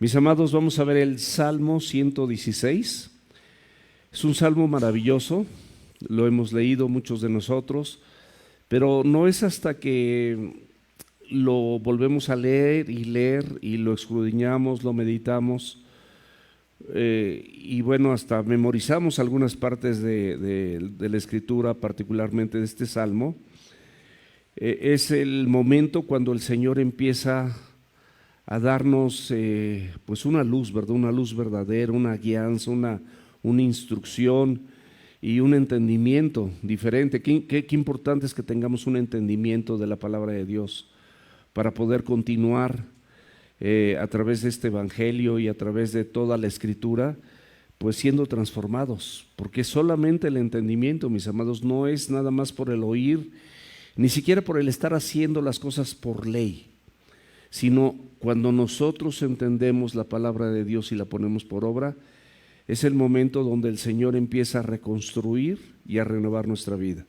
Mis amados, vamos a ver el Salmo 116. Es un salmo maravilloso, lo hemos leído muchos de nosotros, pero no es hasta que lo volvemos a leer y lo escudriñamos, lo meditamos y bueno, hasta memorizamos algunas partes de la escritura, particularmente de este salmo. Es el momento cuando el Señor empieza a darnos pues una luz, ¿verdad? Una luz verdadera, una guianza, una instrucción y un entendimiento diferente. Qué importante es que tengamos un entendimiento de la palabra de Dios para poder continuar a través de este evangelio y a través de toda la escritura, pues siendo transformados, porque solamente el entendimiento, mis amados, no es nada más por el oír, ni siquiera por el estar haciendo las cosas por ley, sino cuando nosotros entendemos la palabra de Dios y la ponemos por obra, es el momento donde el Señor empieza a reconstruir y a renovar nuestra vida.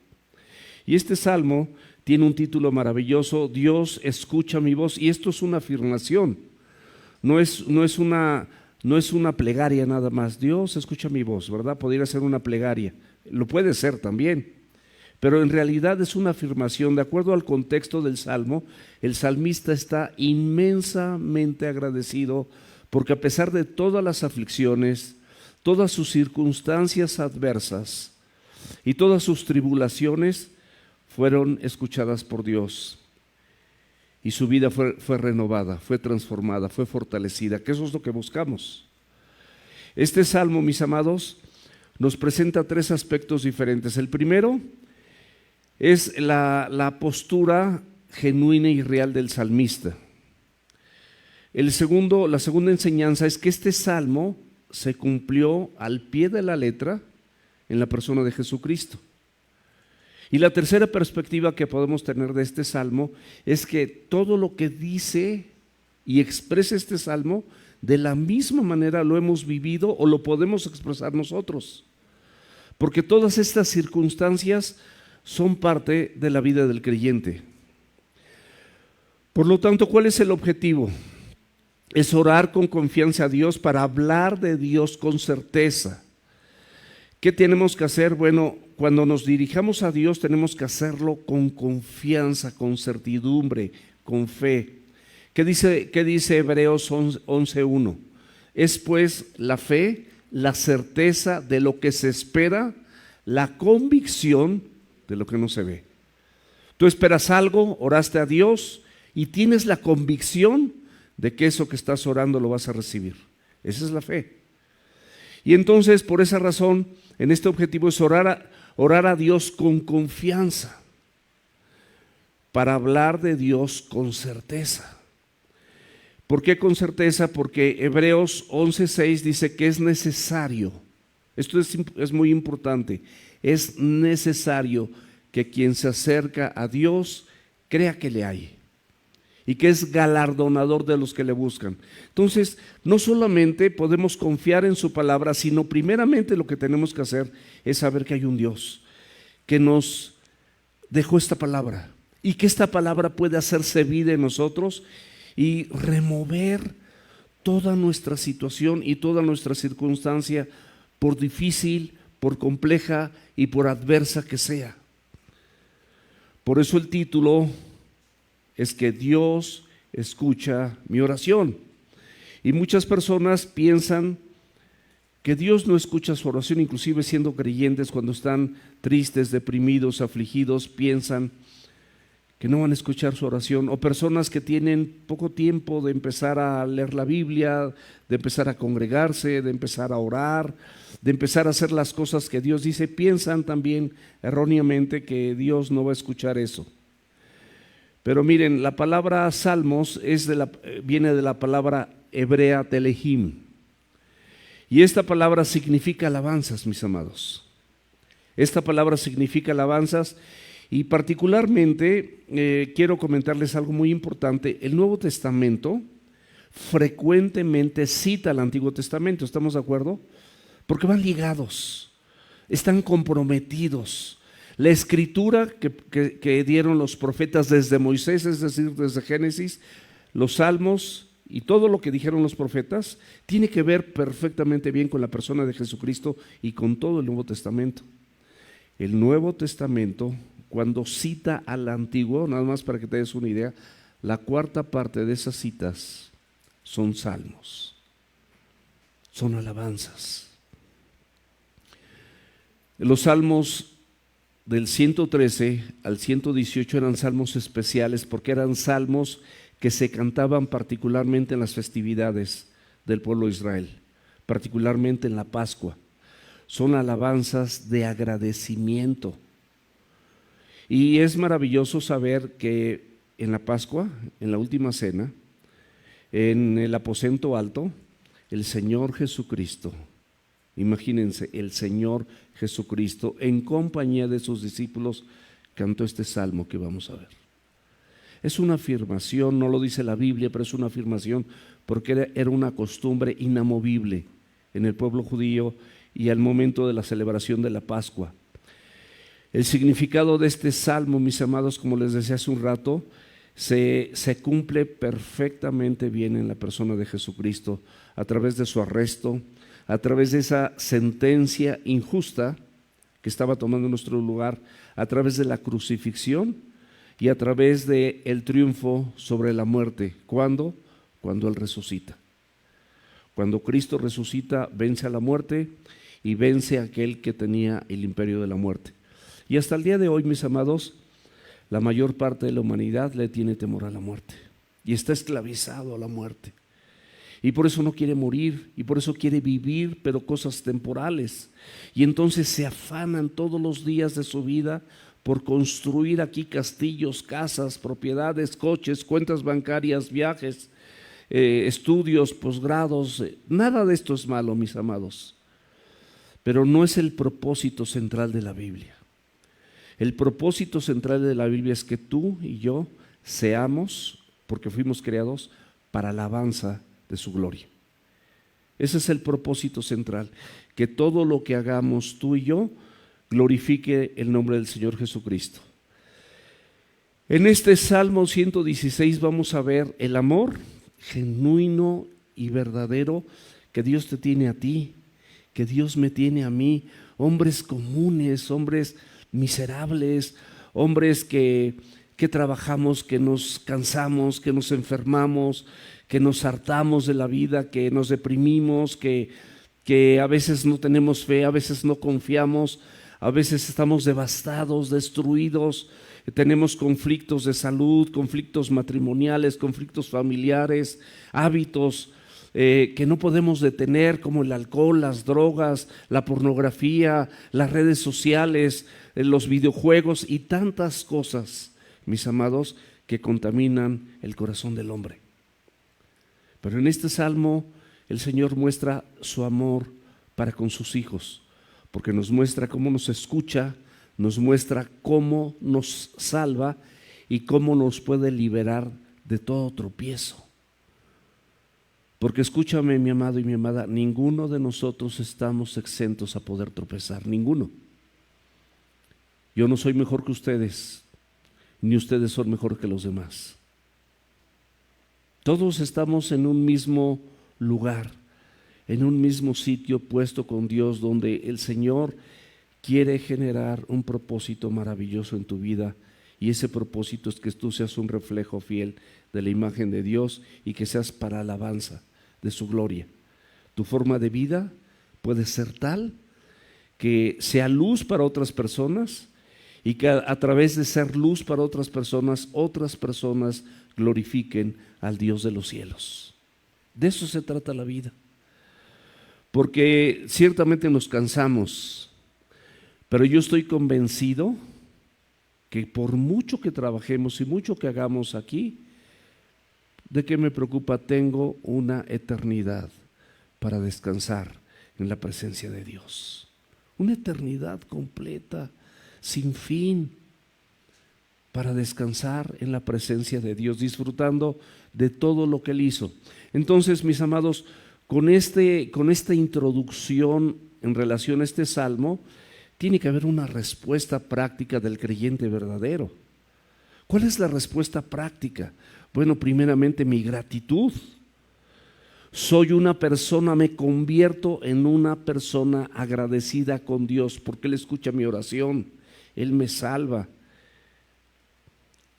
Y este salmo tiene un título maravilloso: Dios escucha mi voz, y esto es una afirmación, no es una plegaria nada más. Dios escucha mi voz, ¿verdad? Podría ser una plegaria, lo puede ser también, pero en realidad es una afirmación. De acuerdo al contexto del salmo, el salmista está inmensamente agradecido porque a pesar de todas las aflicciones, todas sus circunstancias adversas y todas sus tribulaciones fueron escuchadas por Dios y su vida fue renovada, fue transformada, fue fortalecida, que eso es lo que buscamos. Este salmo, mis amados, nos presenta tres aspectos diferentes. El primero es la postura genuina y real del salmista. La segunda enseñanza es que este salmo se cumplió al pie de la letra en la persona de Jesucristo. Y la tercera perspectiva que podemos tener de este salmo es que todo lo que dice y expresa este salmo, de la misma manera lo hemos vivido o lo podemos expresar nosotros, porque todas estas circunstancias son parte de la vida del creyente. Por lo tanto, ¿cuál es el objetivo? Es orar con confianza a Dios para hablar de Dios con certeza. ¿Qué tenemos que hacer? Bueno, cuando nos dirijamos a Dios tenemos que hacerlo con confianza, con certidumbre, con fe. ¿Qué dice Hebreos 11:1? Es pues la fe, la certeza de lo que se espera, la convicción de lo que no se ve. Tú esperas algo, oraste a Dios y tienes la convicción de que eso que estás orando lo vas a recibir. Esa es la fe. Y entonces, por esa razón, en este objetivo es orar a Dios con confianza, para hablar de Dios con certeza. ¿Por qué con certeza? Porque Hebreos 11:6 dice que es necesario, esto es muy importante, es necesario que quien se acerca a Dios crea que le hay y que es galardonador de los que le buscan. Entonces, no solamente podemos confiar en su palabra, sino primeramente lo que tenemos que hacer es saber que hay un Dios que nos dejó esta palabra y que esta palabra puede hacerse vida en nosotros y remover toda nuestra situación y toda nuestra circunstancia, por difícil, por compleja y por adversa que sea. Por eso el título es que Dios escucha mi oración. Y muchas personas piensan que Dios no escucha su oración, inclusive siendo creyentes, cuando están tristes, deprimidos, afligidos, piensan que no van a escuchar su oración. O personas que tienen poco tiempo de empezar a leer la Biblia, de empezar a congregarse, de empezar a orar, de empezar a hacer las cosas que Dios dice, piensan también erróneamente que Dios no va a escuchar eso. Pero miren, la palabra salmos viene de la palabra hebrea telehim. Y esta palabra significa alabanzas, mis amados. Esta palabra significa alabanzas y particularmente quiero comentarles algo muy importante. El Nuevo Testamento frecuentemente cita al Antiguo Testamento, ¿estamos de acuerdo? Porque van ligados, están comprometidos. La escritura que dieron los profetas desde Moisés, es decir, desde Génesis, los salmos y todo lo que dijeron los profetas tiene que ver perfectamente bien con la persona de Jesucristo y con todo el Nuevo Testamento. El Nuevo Testamento, cuando cita al Antiguo, nada más para que te des una idea, la cuarta parte de esas citas son salmos, son alabanzas. Los salmos del 113 al 118 eran salmos especiales porque eran salmos que se cantaban particularmente en las festividades del pueblo de Israel, particularmente en la Pascua. Son alabanzas de agradecimiento. Y es maravilloso saber que en la Pascua, en la última cena, en el aposento alto, el Señor Jesucristo, imagínense, el Señor Jesucristo, en compañía de sus discípulos, cantó este salmo que vamos a ver. Es una afirmación, no lo dice la Biblia, pero es una afirmación porque era una costumbre inamovible en el pueblo judío y al momento de la celebración de la Pascua. El significado de este salmo, mis amados, como les decía hace un rato, se cumple perfectamente bien en la persona de Jesucristo a través de su arresto, a través de esa sentencia injusta que estaba tomando nuestro lugar, a través de la crucifixión y a través del triunfo sobre la muerte. ¿Cuándo? Cuando Él resucita. Cuando Cristo resucita, vence a la muerte y vence a aquel que tenía el imperio de la muerte. Y hasta el día de hoy, mis amados, la mayor parte de la humanidad le tiene temor a la muerte y está esclavizado a la muerte. Y por eso no quiere morir, y por eso quiere vivir, pero cosas temporales. Y entonces se afanan todos los días de su vida por construir aquí castillos, casas, propiedades, coches, cuentas bancarias, viajes, estudios, posgrados. Nada de esto es malo, mis amados. Pero no es el propósito central de la Biblia. El propósito central de la Biblia es que tú y yo seamos, porque fuimos creados, para alabanza de su gloria. Ese es el propósito central, que todo lo que hagamos tú y yo glorifique el nombre del Señor Jesucristo. En este Salmo 116 vamos a ver el amor genuino y verdadero que Dios te tiene a ti, que Dios me tiene a mí, hombres comunes, hombres miserables, hombres que trabajamos, que nos cansamos, que nos enfermamos, que nos hartamos de la vida, que nos deprimimos, que a veces no tenemos fe, a veces no confiamos, a veces estamos devastados, destruidos, tenemos conflictos de salud, conflictos matrimoniales, conflictos familiares, hábitos que no podemos detener, como el alcohol, las drogas, la pornografía, las redes sociales, los videojuegos y tantas cosas, mis amados, que contaminan el corazón del hombre. Pero en este salmo el Señor muestra su amor para con sus hijos, porque nos muestra cómo nos escucha, nos muestra cómo nos salva y cómo nos puede liberar de todo tropiezo. Porque escúchame, mi amado y mi amada, ninguno de nosotros estamos exentos a poder tropezar, ninguno. Yo no soy mejor que ustedes, ni ustedes son mejor que los demás. Todos estamos en un mismo lugar, en un mismo sitio puesto con Dios, donde el Señor quiere generar un propósito maravilloso en tu vida, y ese propósito es que tú seas un reflejo fiel de la imagen de Dios y que seas para alabanza de su gloria. Tu forma de vida puede ser tal que sea luz para otras personas y que a través de ser luz para otras personas glorifiquen al Dios de los cielos. De eso se trata la vida. Porque ciertamente nos cansamos, pero yo estoy convencido que por mucho que trabajemos y mucho que hagamos aquí, ¿de qué me preocupa? Tengo una eternidad para descansar en la presencia de Dios. Una eternidad completa, sin fin, para descansar en la presencia de Dios, disfrutando de todo lo que Él hizo. Entonces, mis amados, con esta introducción en relación a este salmo, tiene que haber una respuesta práctica del creyente verdadero. ¿Cuál es la respuesta práctica? Bueno, primeramente mi gratitud Soy una persona, me convierto en una persona agradecida con Dios porque Él escucha mi oración, Él me salva,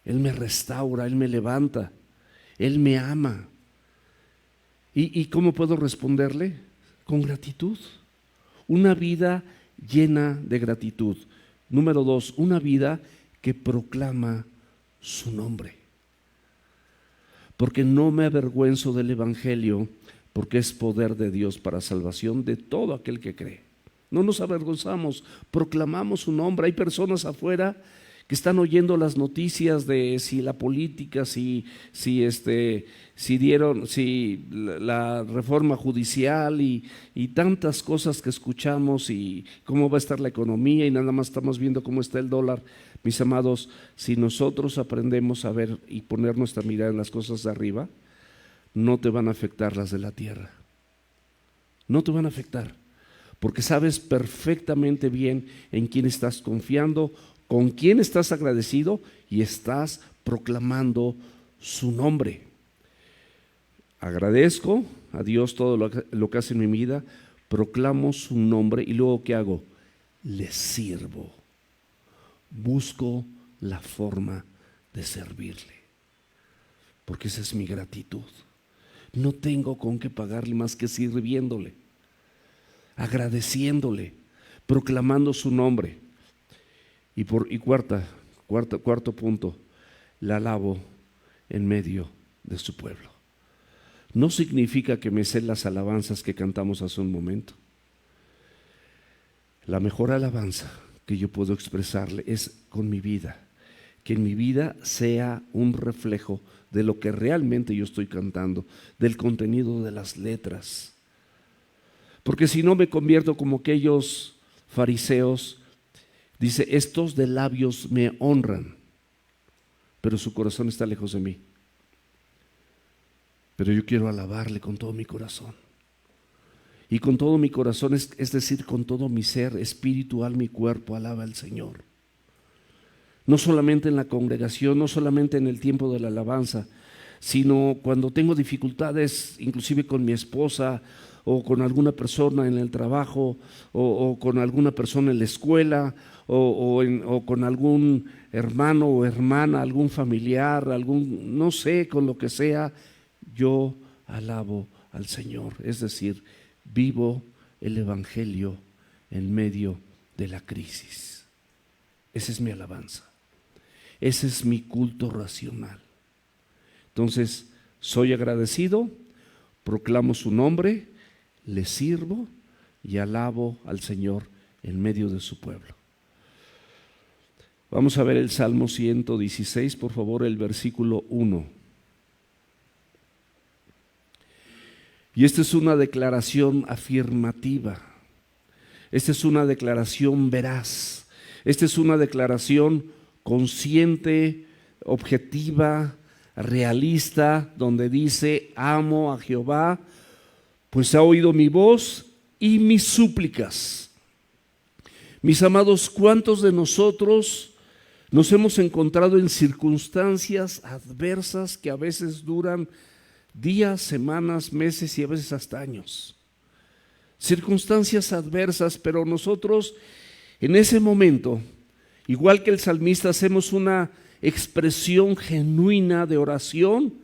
Él me restaura, Él me levanta, Él me ama. ¿Y cómo puedo responderle? Con gratitud. Una vida llena de gratitud. Número 2, una vida que proclama su nombre. Porque no me avergüenzo del Evangelio, porque es poder de Dios para salvación de todo aquel que cree. No nos avergonzamos, proclamamos su nombre. Hay personas afuera que están oyendo las noticias de si la política, si la reforma judicial y tantas cosas que escuchamos y cómo va a estar la economía y nada más estamos viendo cómo está el dólar. Mis amados, si nosotros aprendemos a ver y poner nuestra mirada en las cosas de arriba, no te van a afectar las de la tierra. No te van a afectar, porque sabes perfectamente bien en quién estás confiando, con quién estás agradecido y estás proclamando su nombre. Agradezco a Dios todo lo que hace en mi vida, proclamo su nombre y luego ¿qué hago? Le sirvo. Busco la forma de servirle, porque esa es mi gratitud. No tengo con qué pagarle más que sirviéndole, agradeciéndole, proclamando su nombre. Y cuarto punto, la alabo en medio de su pueblo. No significa que me sé las alabanzas que cantamos hace un momento. La mejor alabanza que yo puedo expresarle es con mi vida, que en mi vida sea un reflejo de lo que realmente yo estoy cantando, del contenido de las letras. Porque si no me convierto como aquellos fariseos. Dice, estos de labios me honran, pero su corazón está lejos de mí. Pero yo quiero alabarle con todo mi corazón. Y con todo mi corazón, es decir, con todo mi ser, espíritu, alma y cuerpo, alaba al Señor. No solamente en la congregación, no solamente en el tiempo de la alabanza, sino cuando tengo dificultades, inclusive con mi esposa, o con alguna persona en el trabajo, o con alguna persona en la escuela, o con algún hermano o hermana, algún familiar, no sé, con lo que sea, yo alabo al Señor. Es decir, vivo el Evangelio en medio de la crisis. Esa es mi alabanza. Ese es mi culto racional. Entonces, soy agradecido, proclamo su nombre, le sirvo y alabo al Señor en medio de su pueblo. Vamos a ver el Salmo 116, por favor, el versículo 1. Y esta es una declaración afirmativa. Esta es una declaración veraz. Esta es una declaración consciente, objetiva, realista, donde dice, amo a Jehová, pues ha oído mi voz y mis súplicas. Mis amados, ¿cuántos de nosotros nos hemos encontrado en circunstancias adversas que a veces duran días, semanas, meses y a veces hasta años? Circunstancias adversas, pero nosotros en ese momento, igual que el salmista, hacemos una expresión genuina de oración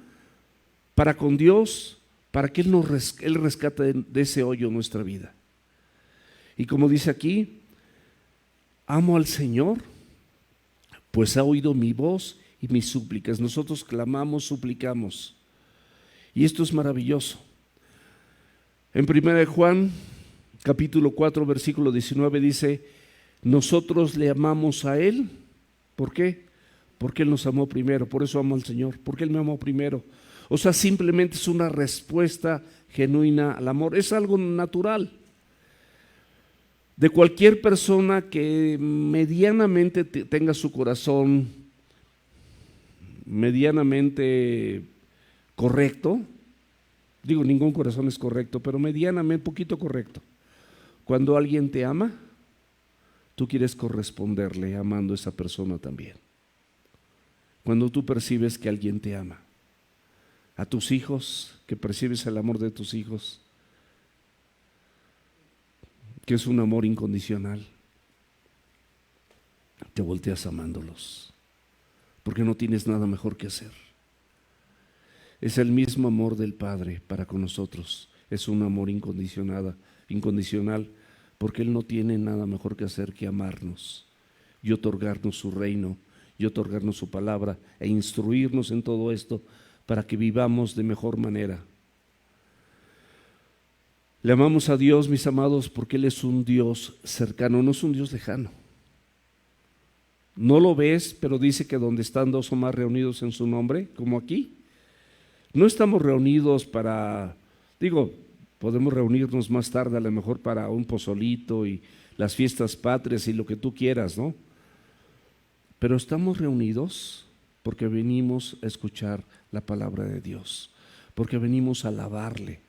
para con Dios, para que Él rescate de ese hoyo nuestra vida. Y como dice aquí, amo al Señor, pues ha oído mi voz y mis súplicas. Nosotros clamamos, suplicamos. Y esto es maravilloso. En 1 Juan, capítulo 4, versículo 19 dice, nosotros le amamos a Él. ¿Por qué? Porque Él nos amó primero. Por eso amo al Señor, porque Él me amó primero. O sea, simplemente es una respuesta genuina al amor. Es algo natural de cualquier persona que medianamente tenga su corazón medianamente correcto. Digo, ningún corazón es correcto, pero medianamente, poquito correcto. Cuando alguien te ama, tú quieres corresponderle amando a esa persona también. Cuando tú percibes que alguien te ama, a tus hijos, que percibes el amor de tus hijos, que es un amor incondicional, te volteas amándolos, porque no tienes nada mejor que hacer. Es el mismo amor del Padre para con nosotros, es un amor incondicional, porque Él no tiene nada mejor que hacer que amarnos y otorgarnos su reino y otorgarnos su palabra e instruirnos en todo esto para que vivamos de mejor manera. Le amamos a Dios, mis amados, porque Él es un Dios cercano, no es un Dios lejano. No lo ves, pero dice que donde están dos o más reunidos en su nombre, como aquí, no estamos reunidos podemos reunirnos más tarde a lo mejor para un pozolito y las fiestas patrias y lo que tú quieras, ¿no? Pero estamos reunidos porque venimos a escuchar la palabra de Dios, porque venimos a alabarle,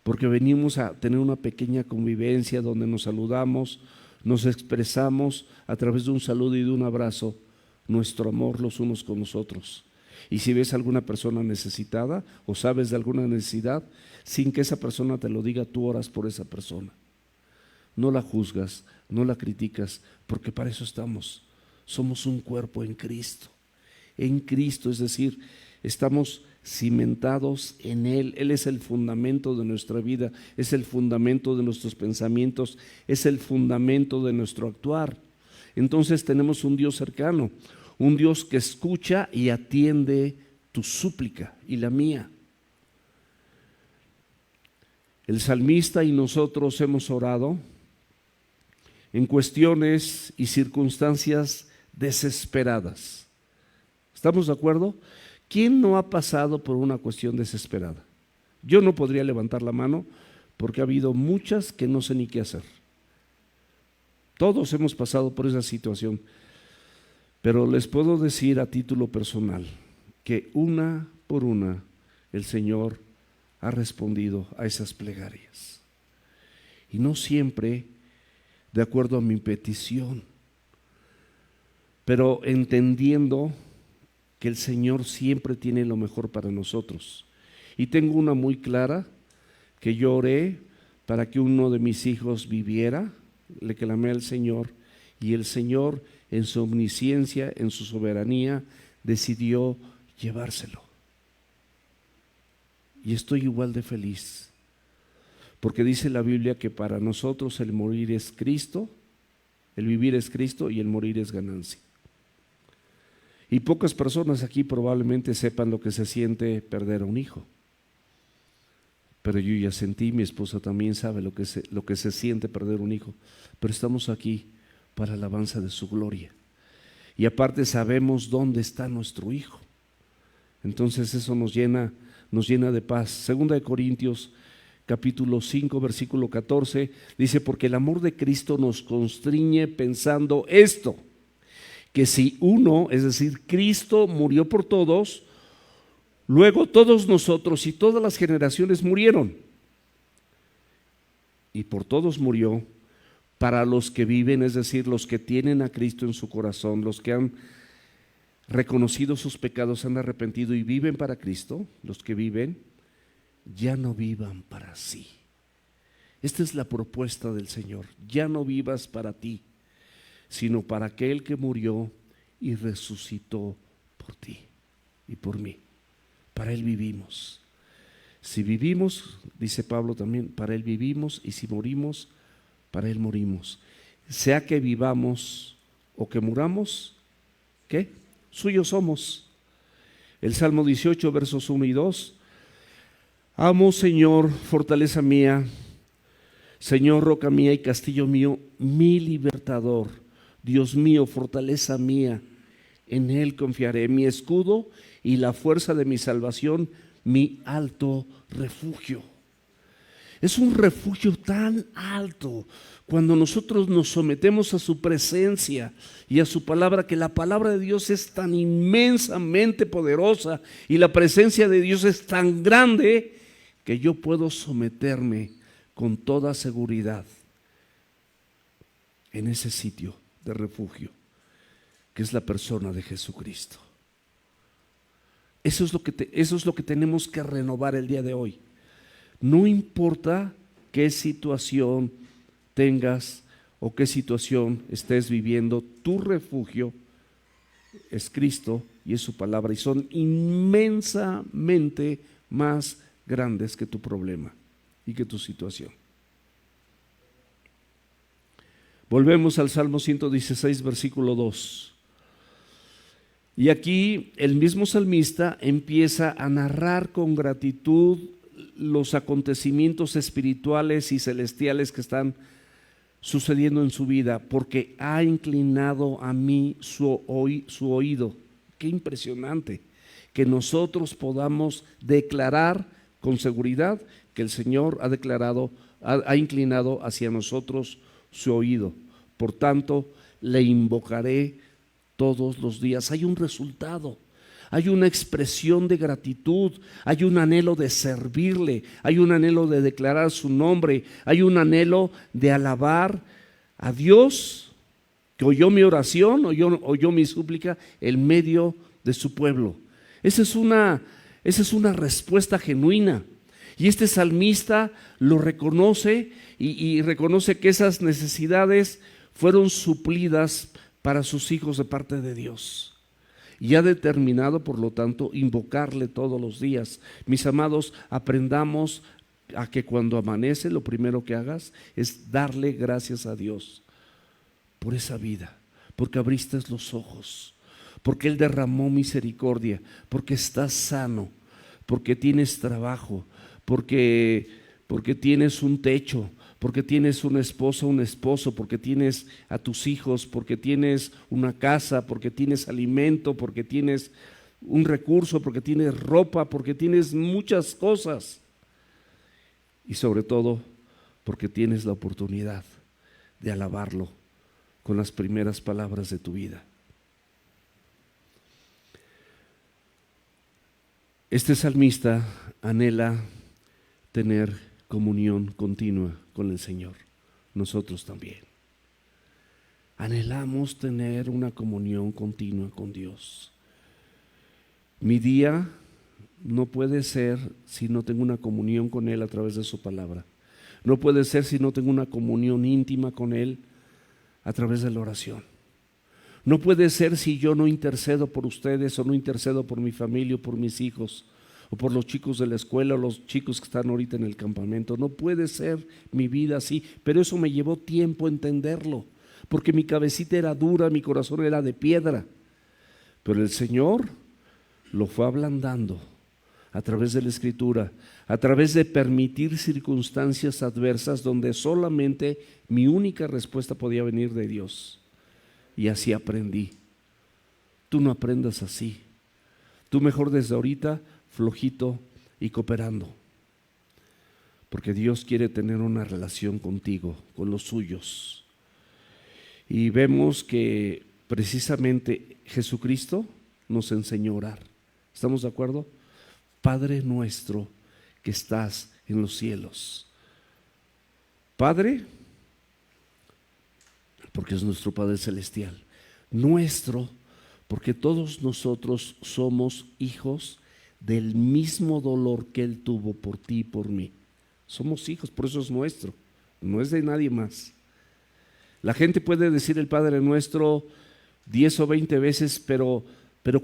porque venimos a tener una pequeña convivencia donde nos saludamos, nos expresamos a través de un saludo y de un abrazo nuestro amor los unos con los otros. Y si ves a alguna persona necesitada o sabes de alguna necesidad, sin que esa persona te lo diga, tú oras por esa persona. No la juzgas, no la criticas, porque para eso estamos. Somos un cuerpo en Cristo. En Cristo, es decir, estamos cimentados en Él. Él es el fundamento de nuestra vida, es el fundamento de nuestros pensamientos, es el fundamento de nuestro actuar. Entonces tenemos un Dios cercano, un Dios que escucha y atiende tu súplica y la mía. El salmista y nosotros hemos orado en cuestiones y circunstancias desesperadas. ¿Estamos de acuerdo? ¿Quién no ha pasado por una cuestión desesperada? Yo no podría levantar la mano porque ha habido muchas que no sé ni qué hacer. Todos hemos pasado por esa situación, pero les puedo decir a título personal que una por una el Señor ha respondido a esas plegarias. Y no siempre de acuerdo a mi petición, pero entendiendo que el Señor siempre tiene lo mejor para nosotros. Y tengo una muy clara, que yo oré para que uno de mis hijos viviera, le clamé al Señor, y el Señor en su omnisciencia, en su soberanía, decidió llevárselo. Y estoy igual de feliz, porque dice la Biblia que para nosotros el morir es Cristo, el vivir es Cristo y el morir es ganancia. Y pocas personas aquí probablemente sepan lo que se siente perder a un hijo. Pero yo ya sentí, mi esposa también sabe lo que se siente perder un hijo. Pero estamos aquí para alabanza de su gloria. Y aparte sabemos dónde está nuestro hijo. Entonces eso nos llena de paz. Segunda de Corintios capítulo 5 versículo 14 dice: porque el amor de Cristo nos constriñe pensando esto, que si uno, es decir, Cristo murió por todos, luego todos nosotros y todas las generaciones murieron. Y por todos murió para los que viven, es decir, los que tienen a Cristo en su corazón, los que han reconocido sus pecados, han arrepentido y viven para Cristo. Los que viven ya no vivan para sí. Esta es la propuesta del Señor: ya no vivas para ti, sino para aquel que murió y resucitó por ti y por mí. Para Él vivimos. Si vivimos, dice Pablo también, para Él vivimos, y si morimos, para Él morimos. Sea que vivamos o que muramos, ¿qué? Suyos somos. El Salmo 18, versos 1 y 2. Amo, Señor, fortaleza mía, Señor, roca mía y castillo mío, mi libertador, Dios mío, fortaleza mía, en Él confiaré, mi escudo y la fuerza de mi salvación, mi alto refugio. Es un refugio tan alto cuando nosotros nos sometemos a su presencia y a su palabra, que la palabra de Dios es tan inmensamente poderosa y la presencia de Dios es tan grande que yo puedo someterme con toda seguridad en ese sitio de refugio, que es la persona de Jesucristo. Eso es lo que tenemos que renovar el día de hoy. No importa qué situación tengas o qué situación estés viviendo, tu refugio es Cristo y es su palabra, y son inmensamente más grandes que tu problema y que tu situación. Volvemos al Salmo 116, versículo 2. Y aquí el mismo salmista empieza a narrar con gratitud los acontecimientos espirituales y celestiales que están sucediendo en su vida, porque ha inclinado a mí su oído. Qué impresionante que nosotros podamos declarar con seguridad que el Señor ha inclinado hacia nosotros su oído. Por tanto, le invocaré todos los días. Hay un resultado, hay una expresión de gratitud, hay un anhelo de servirle, hay un anhelo de declarar su nombre, hay un anhelo de alabar a Dios que oyó mi oración, oyó mi súplica en medio de su pueblo. Esa es una respuesta genuina. Y este salmista lo reconoce y reconoce que esas necesidades fueron suplidas para sus hijos de parte de Dios. Y ha determinado, por lo tanto, invocarle todos los días. Mis amados, aprendamos a que cuando amanece, lo primero que hagas es darle gracias a Dios por esa vida, porque abriste los ojos, porque Él derramó misericordia, porque estás sano, porque tienes trabajo, porque tienes un techo, porque tienes una esposa, un esposo, porque tienes a tus hijos, porque tienes una casa, porque tienes alimento, porque tienes un recurso, porque tienes ropa, porque tienes muchas cosas. Y sobre todo, porque tienes la oportunidad de alabarlo con las primeras palabras de tu vida. Este salmista anhela tener comunión continua con el Señor. Nosotros también anhelamos tener una comunión continua con Dios. Mi día no puede ser si no tengo una comunión con Él a través de su palabra. No puede ser si no tengo una comunión íntima con Él a través de la oración. No puede ser si yo no intercedo por ustedes o no intercedo por mi familia o por mis hijos o por los chicos de la escuela o los chicos que están ahorita en el campamento. No puede ser mi vida así, pero eso me llevó tiempo entenderlo, porque mi cabecita era dura, mi corazón era de piedra, pero el Señor lo fue ablandando a través de la Escritura, a través de permitir circunstancias adversas donde solamente mi única respuesta podía venir de Dios, y así aprendí. Tú no aprendas así, tú mejor desde ahorita flojito y cooperando, porque Dios quiere tener una relación contigo, con los suyos. Y vemos que precisamente Jesucristo nos enseñó a orar. ¿Estamos de acuerdo? Padre nuestro que estás en los cielos. Padre, porque es nuestro Padre celestial. Nuestro, porque todos nosotros somos hijos del mismo dolor que Él tuvo por ti y por mí. Somos hijos, por eso es nuestro, no es de nadie más. La gente puede decir el Padre Nuestro 10 o 20 veces, pero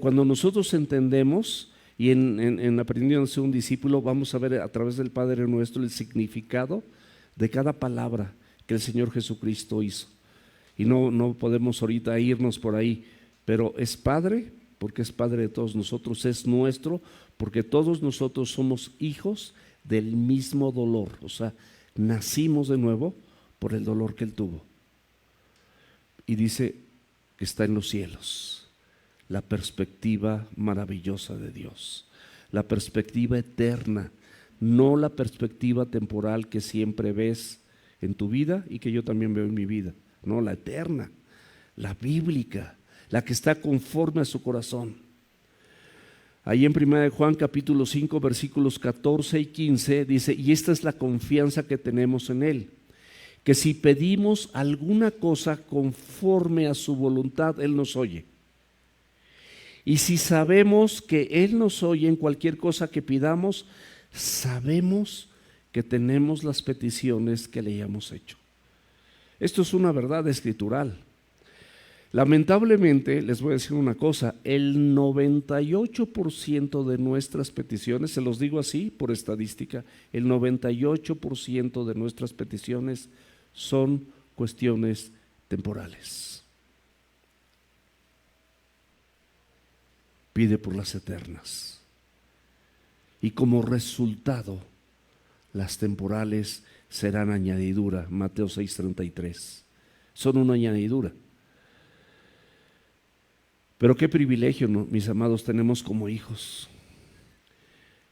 cuando nosotros entendemos y en aprendiendo a ser un discípulo, vamos a ver a través del Padre Nuestro el significado de cada palabra que el Señor Jesucristo hizo. Y no podemos ahorita irnos por ahí, pero es Padre porque es Padre de todos nosotros, es nuestro porque todos nosotros somos hijos del mismo dolor, o sea, nacimos de nuevo por el dolor que Él tuvo. Y dice que está en los cielos, la perspectiva maravillosa de Dios, la perspectiva eterna, no la perspectiva temporal que siempre ves en tu vida y que yo también veo en mi vida, no, la eterna, la bíblica, la que está conforme a su corazón. Ahí en 1 Juan capítulo 5 versículos 14 y 15 dice, y esta es la confianza que tenemos en Él, que si pedimos alguna cosa conforme a su voluntad, Él nos oye. Y si sabemos que Él nos oye en cualquier cosa que pidamos, sabemos que tenemos las peticiones que le hayamos hecho. Esto es una verdad escritural. Lamentablemente, les voy a decir una cosa, el 98% de nuestras peticiones, se los digo así por estadística, el 98% de nuestras peticiones son cuestiones temporales. Pide por las eternas. Y como resultado, las temporales serán añadidura. Mateo 6:33. Son una añadidura. Pero qué privilegio, ¿no?, mis amados, tenemos como hijos.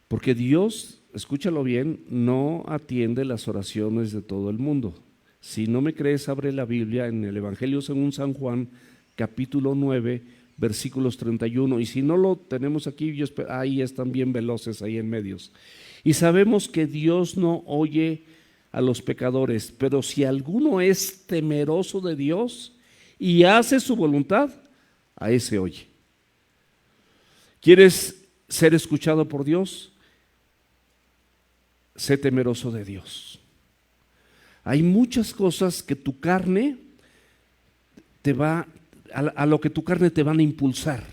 Porque Dios, escúchalo bien, no atiende las oraciones de todo el mundo. Si no me crees, abre la Biblia en el Evangelio según San Juan, capítulo 9, versículos 31. Y si no lo tenemos aquí, ahí están bien veloces, ahí en medios. Y sabemos que Dios no oye a los pecadores, pero si alguno es temeroso de Dios y hace su voluntad, a ese oye. ¿Quieres ser escuchado por Dios? Sé temeroso de Dios. Hay muchas cosas que tu carne a lo que tu carne te van a impulsar,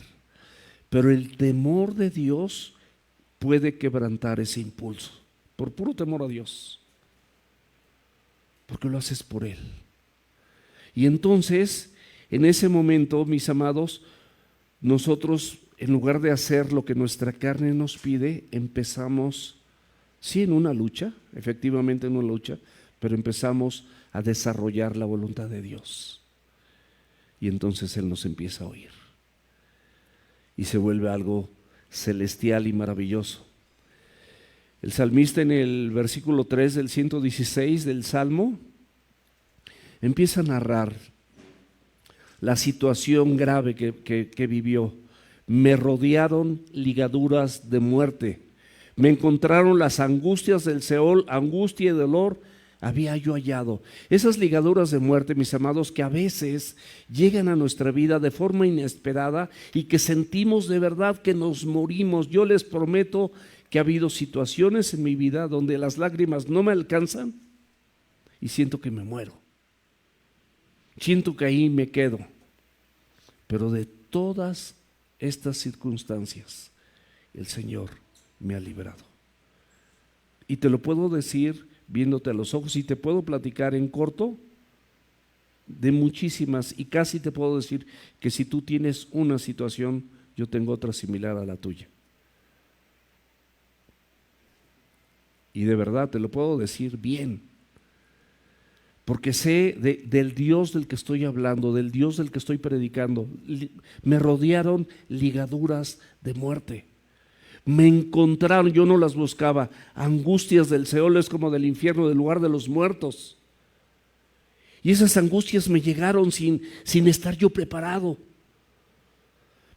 pero el temor de Dios puede quebrantar ese impulso, por puro temor a Dios, porque lo haces por Él. Y entonces, en ese momento, mis amados, nosotros, en lugar de hacer lo que nuestra carne nos pide, empezamos, sí, en una lucha, efectivamente en una lucha, pero empezamos a desarrollar la voluntad de Dios. Y entonces Él nos empieza a oír. Y se vuelve algo celestial y maravilloso. El salmista, en el versículo 3 del 116 del Salmo, empieza a narrar la situación grave que vivió. Me rodearon ligaduras de muerte, me encontraron las angustias del Seol, angustia y dolor había yo hallado. Esas ligaduras de muerte, mis amados, que a veces llegan a nuestra vida de forma inesperada y que sentimos de verdad que nos morimos. Yo les prometo que ha habido situaciones en mi vida donde las lágrimas no me alcanzan y siento que me muero. Siento que ahí me quedo. Pero de todas estas circunstancias, el Señor me ha librado. Y te lo puedo decir viéndote a los ojos, y te puedo platicar en corto de muchísimas, y casi te puedo decir que si tú tienes una situación, yo tengo otra similar a la tuya. Y de verdad te lo puedo decir bien, porque sé del Dios del que estoy hablando, del Dios del que estoy predicando. Me rodearon ligaduras de muerte. Me encontraron, yo no las buscaba, angustias del Seol, es como del infierno, del lugar de los muertos. Y esas angustias me llegaron sin estar yo preparado.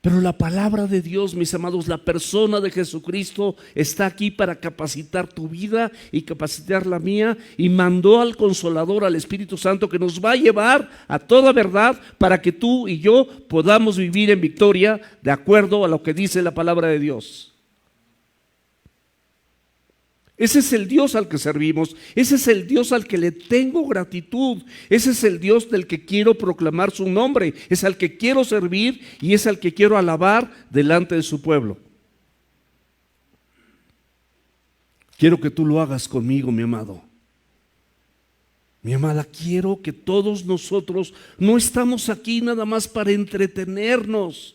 Pero la palabra de Dios, mis amados, la persona de Jesucristo está aquí para capacitar tu vida y capacitar la mía, y mandó al Consolador, al Espíritu Santo, que nos va a llevar a toda verdad para que tú y yo podamos vivir en victoria de acuerdo a lo que dice la palabra de Dios. Ese es el Dios al que servimos, ese es el Dios al que le tengo gratitud, ese es el Dios del que quiero proclamar su nombre, es al que quiero servir y es al que quiero alabar delante de su pueblo. Quiero que tú lo hagas conmigo, mi amado. Mi amada, quiero que todos nosotros no estamos aquí nada más para entretenernos.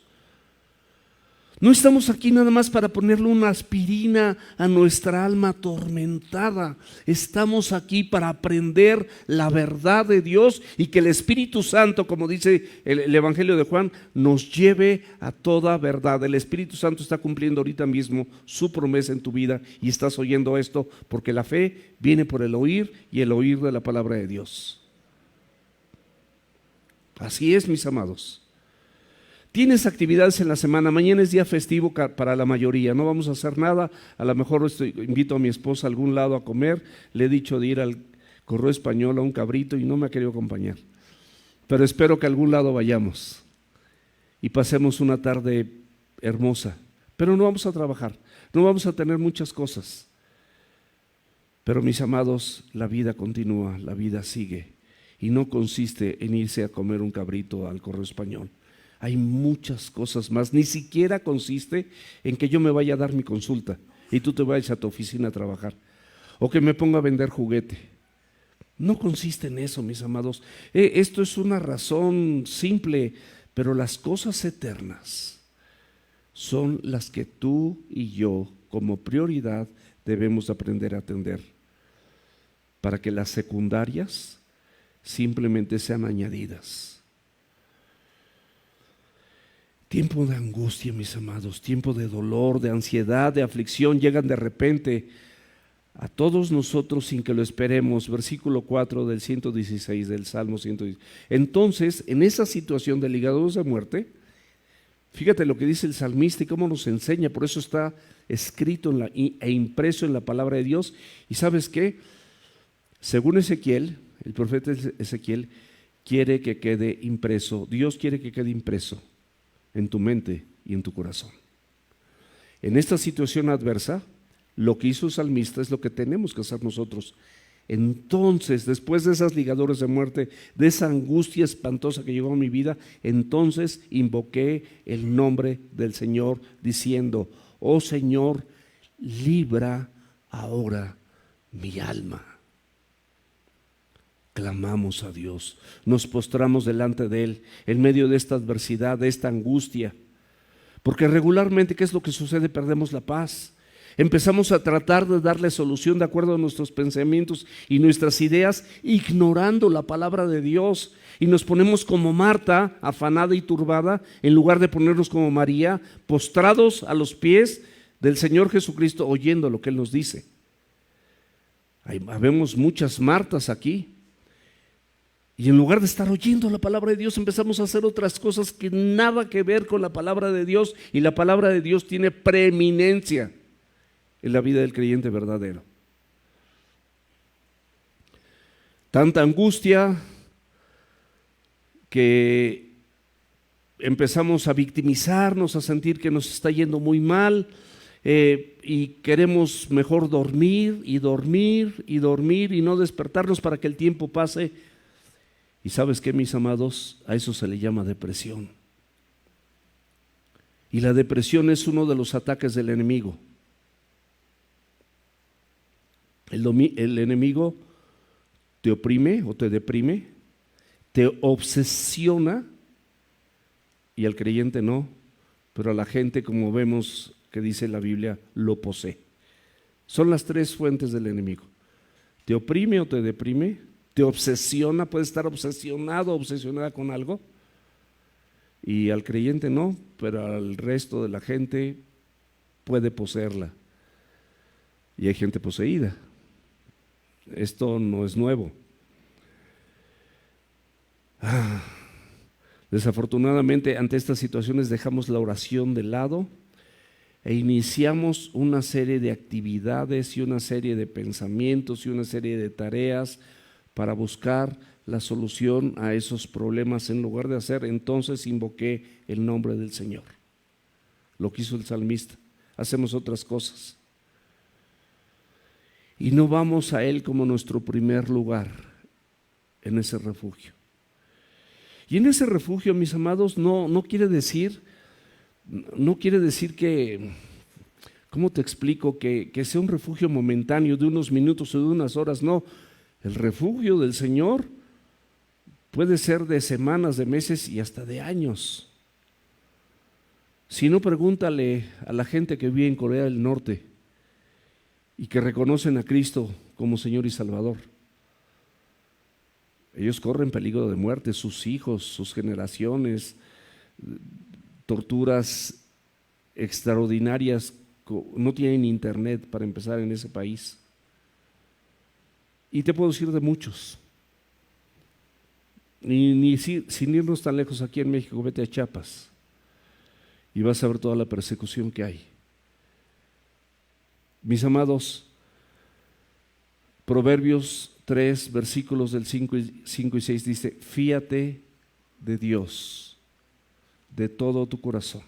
No estamos aquí nada más para ponerle una aspirina a nuestra alma atormentada. Estamos aquí para aprender la verdad de Dios y que el Espíritu Santo, como dice el Evangelio de Juan, nos lleve a toda verdad. El Espíritu Santo está cumpliendo ahorita mismo su promesa en tu vida y estás oyendo esto porque la fe viene por el oír y el oír de la palabra de Dios. Así es, mis amados. Tienes actividades en la semana, mañana es día festivo para la mayoría, no vamos a hacer nada, a lo mejor invito a mi esposa a algún lado a comer, le he dicho de ir al Correo Español a un cabrito y no me ha querido acompañar, pero espero que a algún lado vayamos y pasemos una tarde hermosa, pero no vamos a trabajar, no vamos a tener muchas cosas. Pero mis amados, la vida continúa, la vida sigue y no consiste en irse a comer un cabrito al Correo Español. Hay muchas cosas más, ni siquiera consiste en que yo me vaya a dar mi consulta y tú te vayas a tu oficina a trabajar o que me ponga a vender juguete. No consiste en eso, mis amados. Esto es una razón simple, pero las cosas eternas son las que tú y yo como prioridad debemos aprender a atender para que las secundarias simplemente sean añadidas. Tiempo de angustia, mis amados, tiempo de dolor, de ansiedad, de aflicción, llegan de repente a todos nosotros sin que lo esperemos. Versículo 4 del 116 del Salmo 116. Entonces, en esa situación de ligados de muerte, fíjate lo que dice el salmista y cómo nos enseña, por eso está escrito e impreso en la palabra de Dios. ¿Y sabes qué? Según Ezequiel, el profeta Ezequiel quiere que quede impreso, Dios quiere que quede impreso en tu mente y en tu corazón. En esta situación adversa, lo que hizo el salmista es lo que tenemos que hacer nosotros. Entonces, después de esas ligaduras de muerte, de esa angustia espantosa que llegó a mi vida, entonces invoqué el nombre del Señor diciendo: oh Señor, libra ahora mi alma. Clamamos a Dios, nos postramos delante de Él en medio de esta adversidad, de esta angustia, porque regularmente, ¿qué es lo que sucede? Perdemos la paz. Empezamos a tratar de darle solución de acuerdo a nuestros pensamientos y nuestras ideas, ignorando la palabra de Dios, y nos ponemos como Marta, afanada y turbada, en lugar de ponernos como María, postrados a los pies del Señor Jesucristo, oyendo lo que Él nos dice. Habemos muchas Martas aquí, y en lugar de estar oyendo la palabra de Dios, empezamos a hacer otras cosas que nada que ver con la palabra de Dios, y la palabra de Dios tiene preeminencia en la vida del creyente verdadero. Tanta angustia que empezamos a victimizarnos, a sentir que nos está yendo muy mal, y queremos mejor dormir y dormir y dormir y no despertarnos para que el tiempo pase. Y ¿sabes qué, mis amados? A eso se le llama depresión. Y la depresión es uno de los ataques del enemigo. El enemigo te oprime o te deprime, te obsesiona, y al creyente no, pero a la gente, como vemos que dice la Biblia, lo posee. Son las tres fuentes del enemigo: te oprime o te deprime, te obsesiona, puedes estar obsesionado o obsesionada con algo, y al creyente no, pero al resto de la gente puede poseerla, y hay gente poseída. Esto no es nuevo. Desafortunadamente, ante estas situaciones dejamos la oración de lado e iniciamos una serie de actividades y una serie de pensamientos y una serie de tareas para buscar la solución a esos problemas. En lugar de hacer, entonces invoqué el nombre del Señor. Lo que hizo el salmista. Hacemos otras cosas y no vamos a Él como nuestro primer lugar en ese refugio. Y en ese refugio, mis amados, no quiere decir que, ¿cómo te explico? Que sea un refugio momentáneo de unos minutos o de unas horas. No, el refugio del Señor puede ser de semanas, de meses y hasta de años. Si no, pregúntale a la gente que vive en Corea del Norte y que reconocen a Cristo como Señor y Salvador. Ellos corren peligro de muerte, sus hijos, sus generaciones, torturas extraordinarias, no tienen internet para empezar en ese país. Y te puedo decir de muchos. Sin irnos tan lejos, aquí en México, vete a Chiapas y vas a ver toda la persecución que hay. Mis amados, Proverbios 3, versículos del 5 y 6 dice: fíate de Dios de todo tu corazón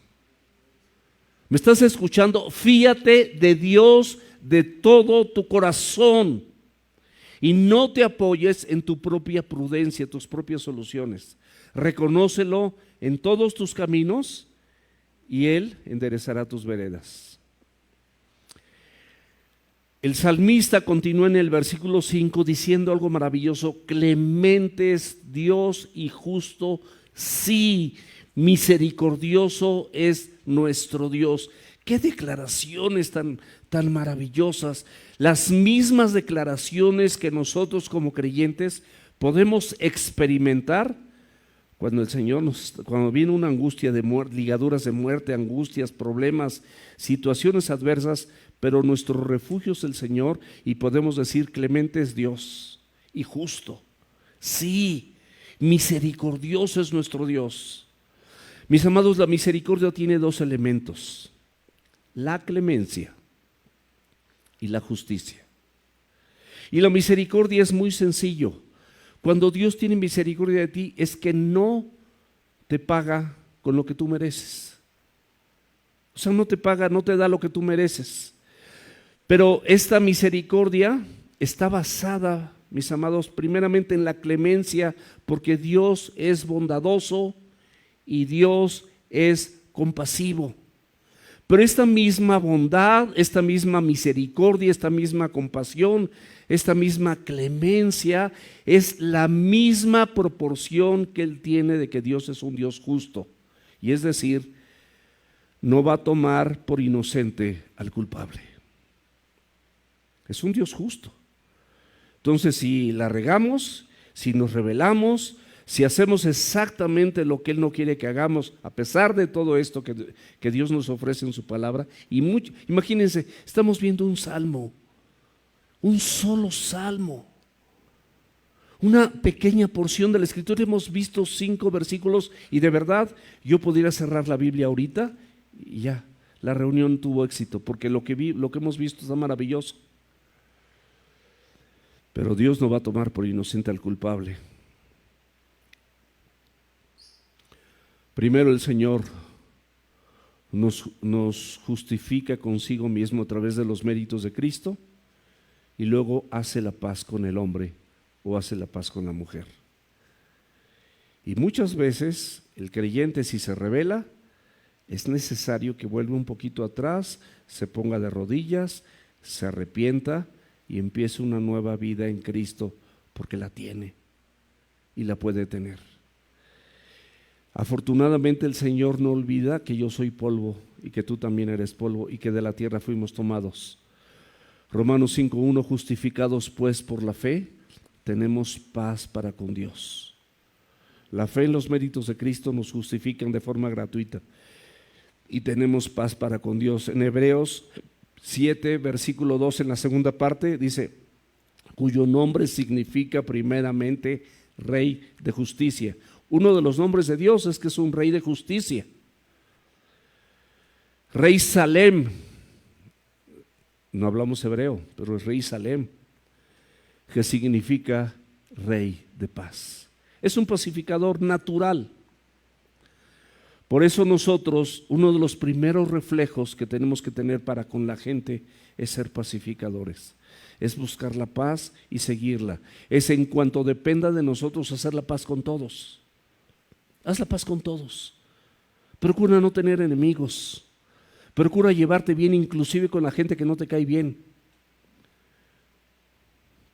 ¿Me estás escuchando? Fíate de Dios de todo tu corazón y no te apoyes en tu propia prudencia, tus propias soluciones. Reconócelo en todos tus caminos y Él enderezará tus veredas. El salmista continúa en el versículo 5 diciendo algo maravilloso: clemente es Dios y justo, sí, misericordioso es nuestro Dios. Qué declaraciones tan maravillosas, las mismas declaraciones que nosotros como creyentes podemos experimentar cuando el Señor cuando viene una angustia de muerte, ligaduras de muerte, angustias, problemas, situaciones adversas, pero nuestro refugio es el Señor y podemos decir: clemente es Dios y justo. Sí, misericordioso es nuestro Dios. Mis amados, la misericordia tiene dos elementos: la clemencia y la justicia. Y la misericordia es muy sencillo. Cuando Dios tiene misericordia de ti, es que no te paga con lo que tú mereces. O sea, no te paga, no te da lo que tú mereces. Pero esta misericordia está basada, mis amados, primeramente en la clemencia, porque Dios es bondadoso y Dios es compasivo. Pero esta misma bondad, esta misma misericordia, esta misma compasión, esta misma clemencia es la misma proporción que Él tiene de que Dios es un Dios justo. Y es decir, no va a tomar por inocente al culpable. Es un Dios justo. Entonces, si la regamos, si nos rebelamos, si hacemos exactamente lo que Él no quiere que hagamos, a pesar de todo esto que Dios nos ofrece en su palabra, imagínense, estamos viendo un salmo, un solo salmo, una pequeña porción de la Escritura. Hemos visto 5 versículos y de verdad yo podría cerrar la Biblia ahorita y ya, la reunión tuvo éxito, porque lo que hemos visto está maravilloso. Pero Dios no va a tomar por inocente al culpable. Primero el Señor nos justifica consigo mismo a través de los méritos de Cristo y luego hace la paz con el hombre o hace la paz con la mujer. Y muchas veces el creyente, si se rebela, es necesario que vuelva un poquito atrás, se ponga de rodillas, se arrepienta y empiece una nueva vida en Cristo, porque la tiene y la puede tener. Afortunadamente el Señor no olvida que yo soy polvo y que tú también eres polvo y que de la tierra fuimos tomados. Romanos 5:1: justificados pues por la fe, tenemos paz para con Dios. La fe en los méritos de Cristo nos justifican de forma gratuita y tenemos paz para con Dios. En Hebreos 7, versículo 2, en la segunda parte, dice: cuyo nombre significa primeramente Rey de Justicia. Uno de los nombres de Dios es que es un Rey de Justicia. Rey Salem, no hablamos hebreo, pero es Rey Salem, que significa Rey de Paz. Es un pacificador natural. Por eso nosotros, uno de los primeros reflejos que tenemos que tener para con la gente es ser pacificadores, es buscar la paz y seguirla, es en cuanto dependa de nosotros hacer la paz con todos. Haz la paz con todos, procura no tener enemigos, procura llevarte bien inclusive con la gente que no te cae bien,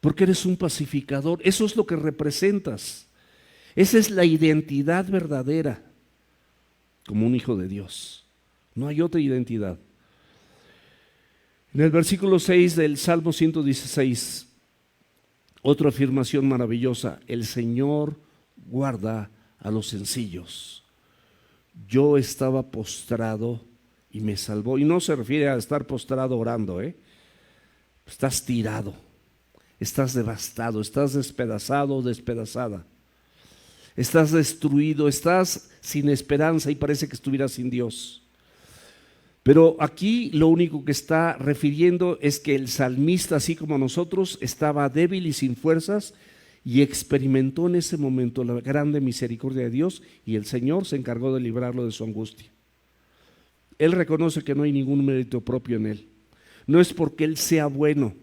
porque eres un pacificador. Eso es lo que representas, esa es la identidad verdadera como un hijo de Dios. No hay otra identidad. En el versículo 6 del Salmo 116, otra afirmación maravillosa: el Señor guarda a los sencillos. Yo estaba postrado y me salvó. Y no se refiere a estar postrado orando, estás tirado, estás devastado, estás despedazado o despedazada. Estás destruido, estás sin esperanza y parece que estuvieras sin Dios. Pero aquí lo único que está refiriendo es que el salmista, así como nosotros, estaba débil y sin fuerzas y experimentó en ese momento la grande misericordia de Dios y el Señor se encargó de librarlo de su angustia. él reconoce que no hay ningún mérito propio en él. No es porque él sea bueno,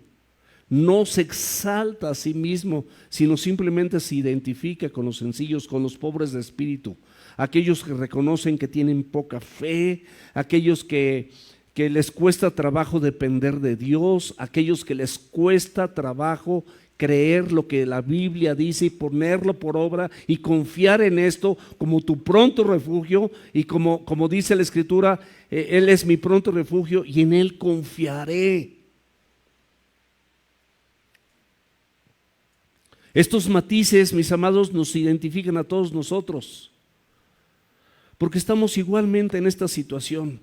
no se exalta a sí mismo, sino simplemente se identifica con los sencillos, con los pobres de espíritu, aquellos que reconocen que tienen poca fe, aquellos que les cuesta trabajo depender de Dios, aquellos que les cuesta trabajo creer lo que la Biblia dice y ponerlo por obra y confiar en esto como tu pronto refugio, y como dice la Escritura, Él es mi pronto refugio y en Él confiaré. Estos matices, mis amados, nos identifican a todos nosotros, porque estamos igualmente en esta situación,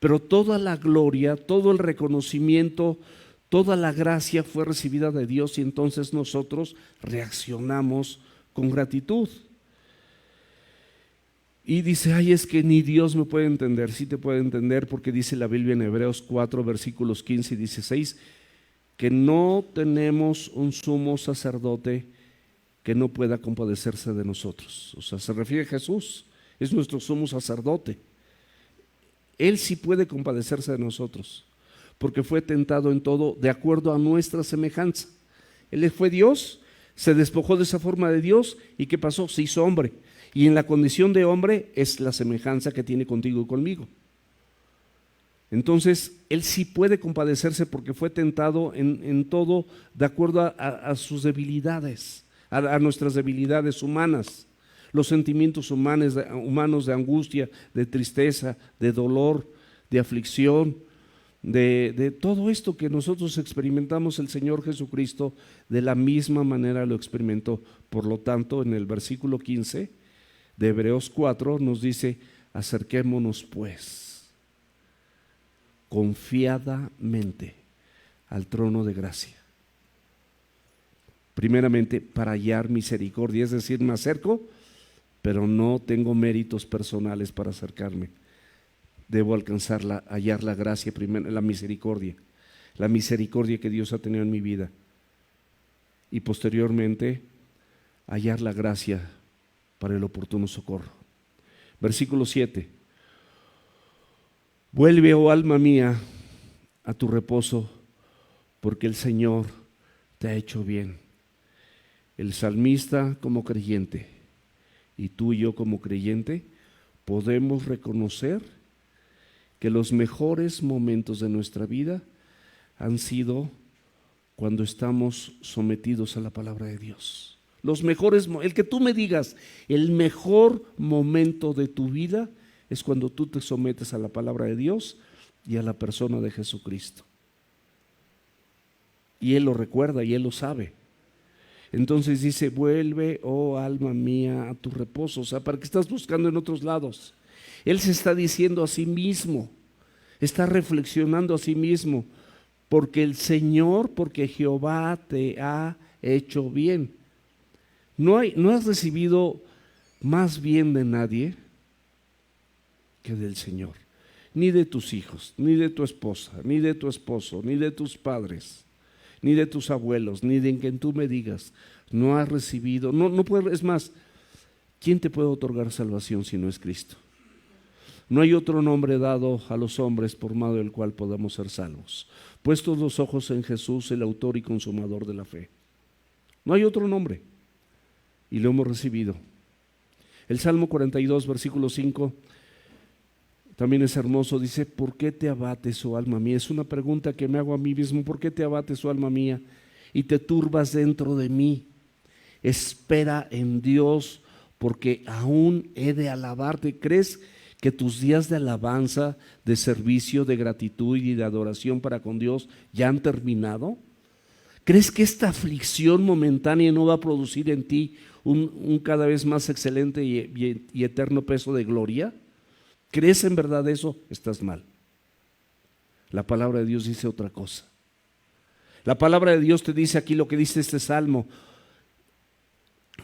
pero toda la gloria, todo el reconocimiento, toda la gracia fue recibida de Dios, y entonces nosotros reaccionamos con gratitud. Y dice, ay, es que ni Dios me puede entender. Sí te puede entender, porque dice la Biblia en Hebreos 4, versículos 15 y 16, que no tenemos un sumo sacerdote que no pueda compadecerse de nosotros. O sea, se refiere a Jesús, es nuestro sumo sacerdote. Él sí puede compadecerse de nosotros, porque fue tentado en todo de acuerdo a nuestra semejanza. Él fue Dios, se despojó de esa forma de Dios, y ¿qué pasó? Se hizo hombre, y en la condición de hombre es la semejanza que tiene contigo y conmigo. Entonces, Él sí puede compadecerse porque fue tentado en todo de acuerdo a sus debilidades, a nuestras debilidades humanas, los sentimientos humanos de angustia, de tristeza, de dolor, de aflicción, de todo esto que nosotros experimentamos. El Señor Jesucristo de la misma manera lo experimentó. Por lo tanto, en el versículo 15 de Hebreos 4 nos dice, acerquémonos pues confiadamente al trono de gracia, primeramente para hallar misericordia. Es decir, me acerco, pero no tengo méritos personales para acercarme. Debo hallar la gracia primero, la misericordia que Dios ha tenido en mi vida, y posteriormente hallar la gracia para el oportuno socorro. Versículo 7. Vuelve, oh alma mía, a tu reposo, porque el Señor te ha hecho bien. El salmista, como creyente, y tú y yo como creyente, podemos reconocer que los mejores momentos de nuestra vida han sido cuando estamos sometidos a la palabra de Dios. Los mejores, el que tú me digas, el mejor momento de tu vida es cuando tú te sometes a la palabra de Dios y a la persona de Jesucristo. Y Él lo recuerda y Él lo sabe. Entonces dice, vuelve, oh alma mía, a tu reposo. O sea, ¿para qué estás buscando en otros lados? Él se está diciendo a sí mismo, está reflexionando a sí mismo, porque el Señor, porque Jehová te ha hecho bien. No has recibido más bien de nadie que del Señor, ni de tus hijos, ni de tu esposa, ni de tu esposo, ni de tus padres, ni de tus abuelos, ni de quien tú me digas. No has recibido, no puedes. Es más, ¿quién te puede otorgar salvación si no es Cristo? No hay otro nombre dado a los hombres por medio del cual podamos ser salvos. Puestos los ojos en Jesús, el autor y consumador de la fe. No hay otro nombre, y lo hemos recibido. El Salmo 42, versículo 5, también es hermoso. Dice, ¿por qué te abates, oh alma mía? Es una pregunta que me hago a mí mismo. ¿Por qué te abates, oh alma mía, y te turbas dentro de mí? Espera en Dios, porque aún he de alabarte. ¿Crees que tus días de alabanza, de servicio, de gratitud y de adoración para con Dios ya han terminado? ¿Crees que esta aflicción momentánea no va a producir en ti un cada vez más excelente y eterno peso de gloria? ¿Crees en verdad eso? Estás mal. La palabra de Dios dice otra cosa. La palabra de Dios te dice aquí lo que dice este salmo.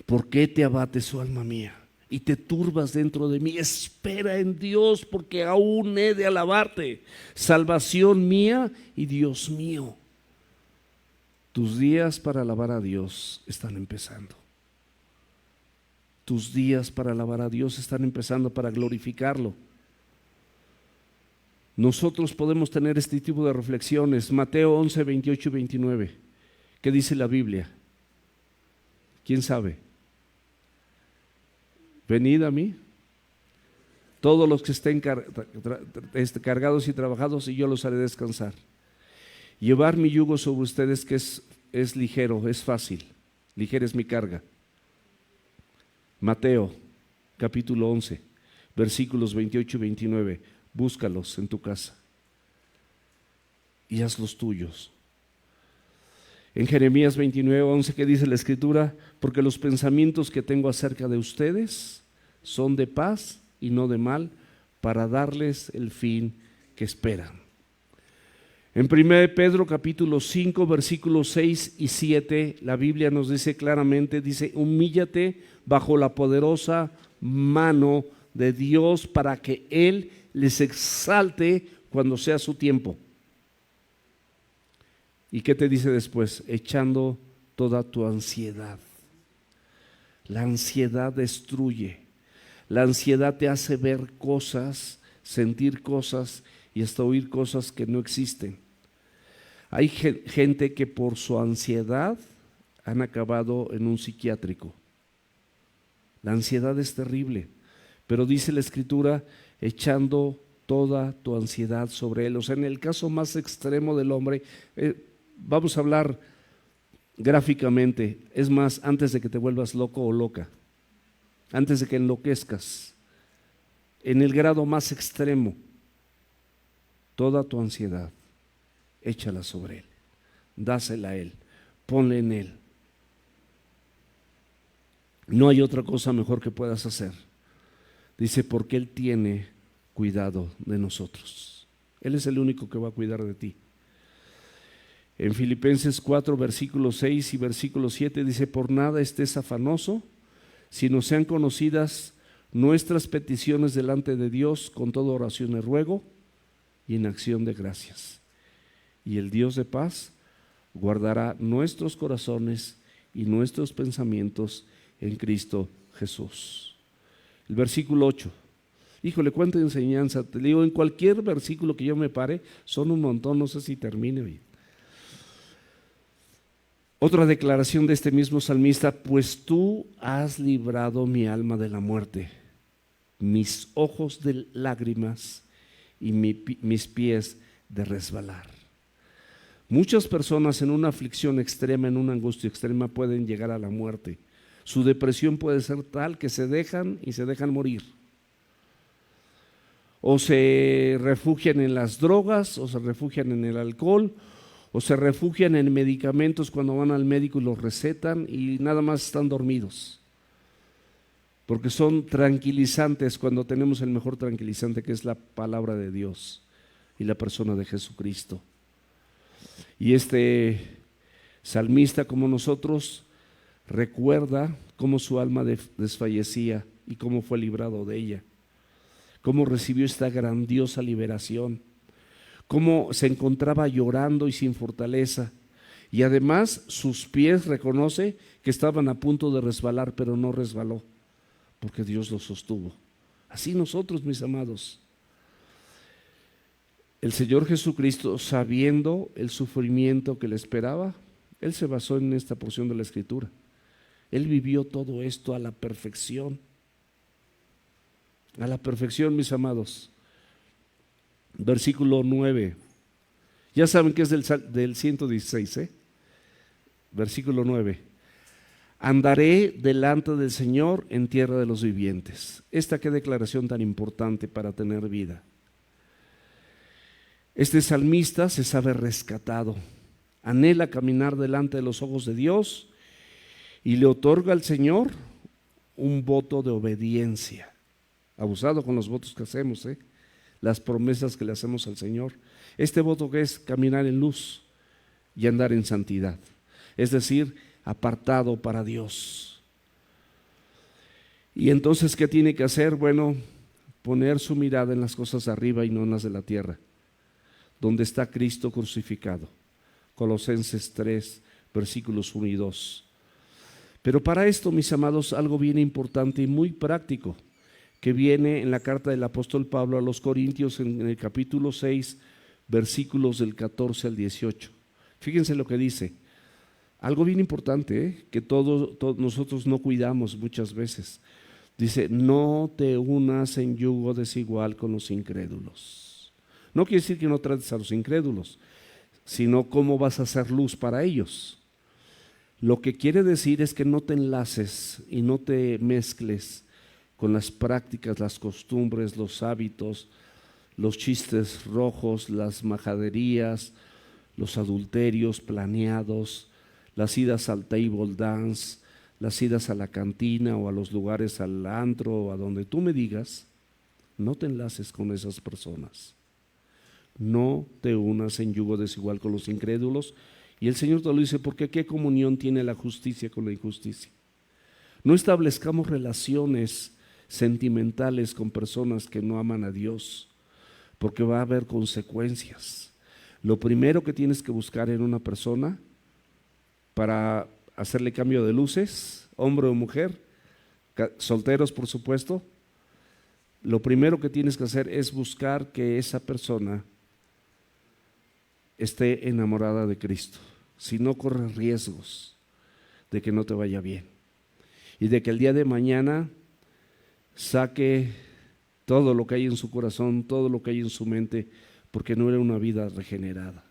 ¿Por qué te abates, oh alma mía, y te turbas dentro de mí? Espera en Dios, porque aún he de alabarte, salvación mía y Dios mío. Tus días para alabar a Dios están empezando. Tus días para alabar a Dios están empezando, para glorificarlo. nosotros podemos tener este tipo de reflexiones. Mateo 11, 28 y 29. ¿Qué dice la Biblia? ¿Quién sabe? Venid a mí, todos los que estén cargados y trabajados, y yo los haré descansar. Llevar mi yugo sobre ustedes, que es ligero, es fácil. Ligera es mi carga. Mateo, capítulo 11, versículos 28 y 29. Búscalos en tu casa y hazlos tuyos. En Jeremías 29, 11, ¿qué dice la Escritura? Porque los pensamientos que tengo acerca de ustedes son de paz y no de mal, para darles el fin que esperan. En 1 Pedro capítulo 5, versículos 6 y 7, la Biblia nos dice claramente, dice, humíllate bajo la poderosa mano de Dios para que Él les exalte cuando sea su tiempo. ¿Y qué te dice después? Echando toda tu ansiedad. La ansiedad destruye. La ansiedad te hace ver cosas, sentir cosas y hasta oír cosas que no existen. Hay gente que por su ansiedad han acabado en un psiquiátrico. La ansiedad es terrible, pero dice la Escritura, echando toda tu ansiedad sobre Él. O sea, en el caso más extremo del hombre, vamos a hablar gráficamente, es más, antes de que te vuelvas loco o loca, antes de que enloquezcas, en el grado más extremo, toda tu ansiedad, échala sobre Él, dásela a Él, ponle en Él. No hay otra cosa mejor que puedas hacer. Dice, porque Él tiene cuidado de nosotros. Él es el único que va a cuidar de ti. En Filipenses 4, versículo 6 y versículo 7 dice, por nada estés afanoso, sino sean conocidas nuestras peticiones delante de Dios con toda oración y ruego y en acción de gracias. Y el Dios de paz guardará nuestros corazones y nuestros pensamientos en Cristo Jesús. El versículo 8. Híjole, cuánta enseñanza. Te digo, en cualquier versículo que yo me pare, son un montón, no sé si termine bien. Otra declaración de este mismo salmista, pues tú has librado mi alma de la muerte, mis ojos de lágrimas y mis pies de resbalar. Muchas personas en una aflicción extrema, en una angustia extrema, pueden llegar a la muerte. Su depresión puede ser tal que se dejan morir. O se refugian en las drogas, o se refugian en el alcohol, o se refugian en medicamentos cuando van al médico y los recetan y nada más están dormidos. Porque son tranquilizantes cuando tenemos el mejor tranquilizante, que es la palabra de Dios y la persona de Jesucristo. Y este salmista, como nosotros, recuerda cómo su alma desfallecía y cómo fue librado de ella, cómo recibió esta grandiosa liberación, cómo se encontraba llorando y sin fortaleza, y además sus pies, reconoce que estaban a punto de resbalar, pero no resbaló, porque Dios los sostuvo. Así nosotros, mis amados. El Señor Jesucristo, sabiendo el sufrimiento que le esperaba, Él se basó en esta porción de la Escritura. Él vivió todo esto a la perfección. A la perfección, mis amados. Versículo 9. Ya saben que es del 116, Versículo 9. Andaré delante del Señor en tierra de los vivientes. Qué declaración tan importante para tener vida. Este salmista se sabe rescatado, anhela caminar delante de los ojos de Dios y le otorga al Señor un voto de obediencia. Abusado con los votos que hacemos, las promesas que le hacemos al Señor. Este voto que es caminar en luz y andar en santidad, es decir, apartado para Dios. Y entonces, ¿qué tiene que hacer? Bueno, poner su mirada en las cosas de arriba y no en las de la tierra, donde está Cristo crucificado. Colosenses 3, versículos 1 y 2. Pero para esto, mis amados, algo bien importante y muy práctico. que viene en la carta del apóstol Pablo a los Corintios en el capítulo 6, versículos del 14 al 18. Fíjense lo que dice. Algo bien importante, que todos nosotros no cuidamos muchas veces. Dice, no te unas en yugo desigual con los incrédulos. No quiere decir que no trates a los incrédulos, sino cómo vas a hacer luz para ellos. Lo que quiere decir es que no te enlaces y no te mezcles con las prácticas, las costumbres, los hábitos, los chistes rojos, las majaderías, los adulterios planeados, las idas al table dance, las idas a la cantina o a los lugares, al antro o a donde tú me digas. No te enlaces con esas personas. No te unas en yugo desigual con los incrédulos. Y el Señor te lo dice porque ¿qué comunión tiene la justicia con la injusticia? No establezcamos relaciones sentimentales con personas que no aman a Dios, porque va a haber consecuencias. Lo primero que tienes que buscar en una persona para hacerle cambio de luces, hombre o mujer, solteros por supuesto, lo primero que tienes que hacer es buscar que esa persona esté enamorada de Cristo. Si no, corres riesgos de que no te vaya bien y de que el día de mañana saque todo lo que hay en su corazón, todo lo que hay en su mente, porque no era una vida regenerada.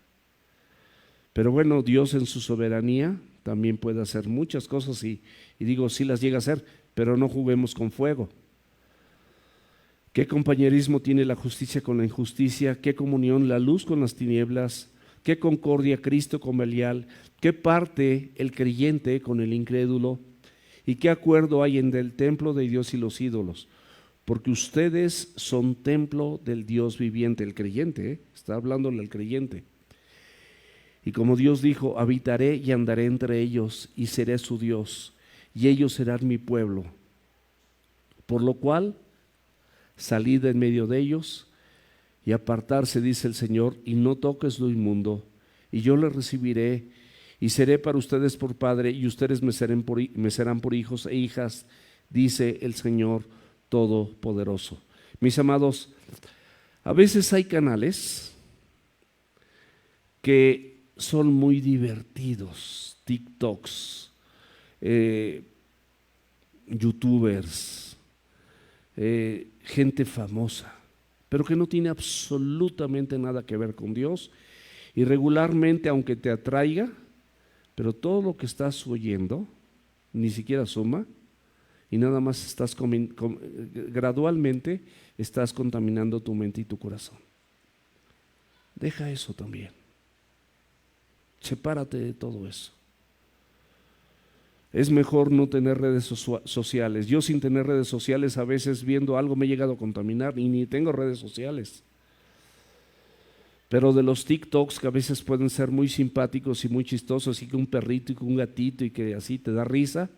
Pero bueno, Dios en su soberanía también puede hacer muchas cosas y digo, sí las llega a hacer, pero no juguemos con fuego. ¿Qué compañerismo tiene la justicia con la injusticia? ¿Qué comunión la luz con las tinieblas? ¿Qué concordia Cristo con Belial? ¿Qué parte el creyente con el incrédulo? ¿Y qué acuerdo hay entre el templo de Dios y los ídolos? Porque ustedes son templo del Dios viviente, el creyente, está hablándole al creyente. Y como Dios dijo, habitaré y andaré entre ellos y seré su Dios, y ellos serán mi pueblo. Por lo cual, salid en medio de ellos y apartarse, dice el Señor, y no toques lo inmundo, y yo les recibiré y seré para ustedes por padre, y ustedes me serán por hijos e hijas, dice el Señor Todopoderoso. Mis amados, a veces hay canales que son muy divertidos, TikToks, YouTubers, gente famosa, pero que no tiene absolutamente nada que ver con Dios, y regularmente, aunque te atraiga, pero todo lo que estás oyendo ni siquiera suma, y nada más estás gradualmente estás contaminando tu mente y tu corazón. Deja eso también. Sepárate de todo eso. Es mejor no tener redes sociales. Yo sin tener redes sociales a veces viendo algo me he llegado a contaminar y ni tengo redes sociales. Pero de los TikToks que a veces pueden ser muy simpáticos y muy chistosos, y que un perrito y que un gatito y que así te da risa,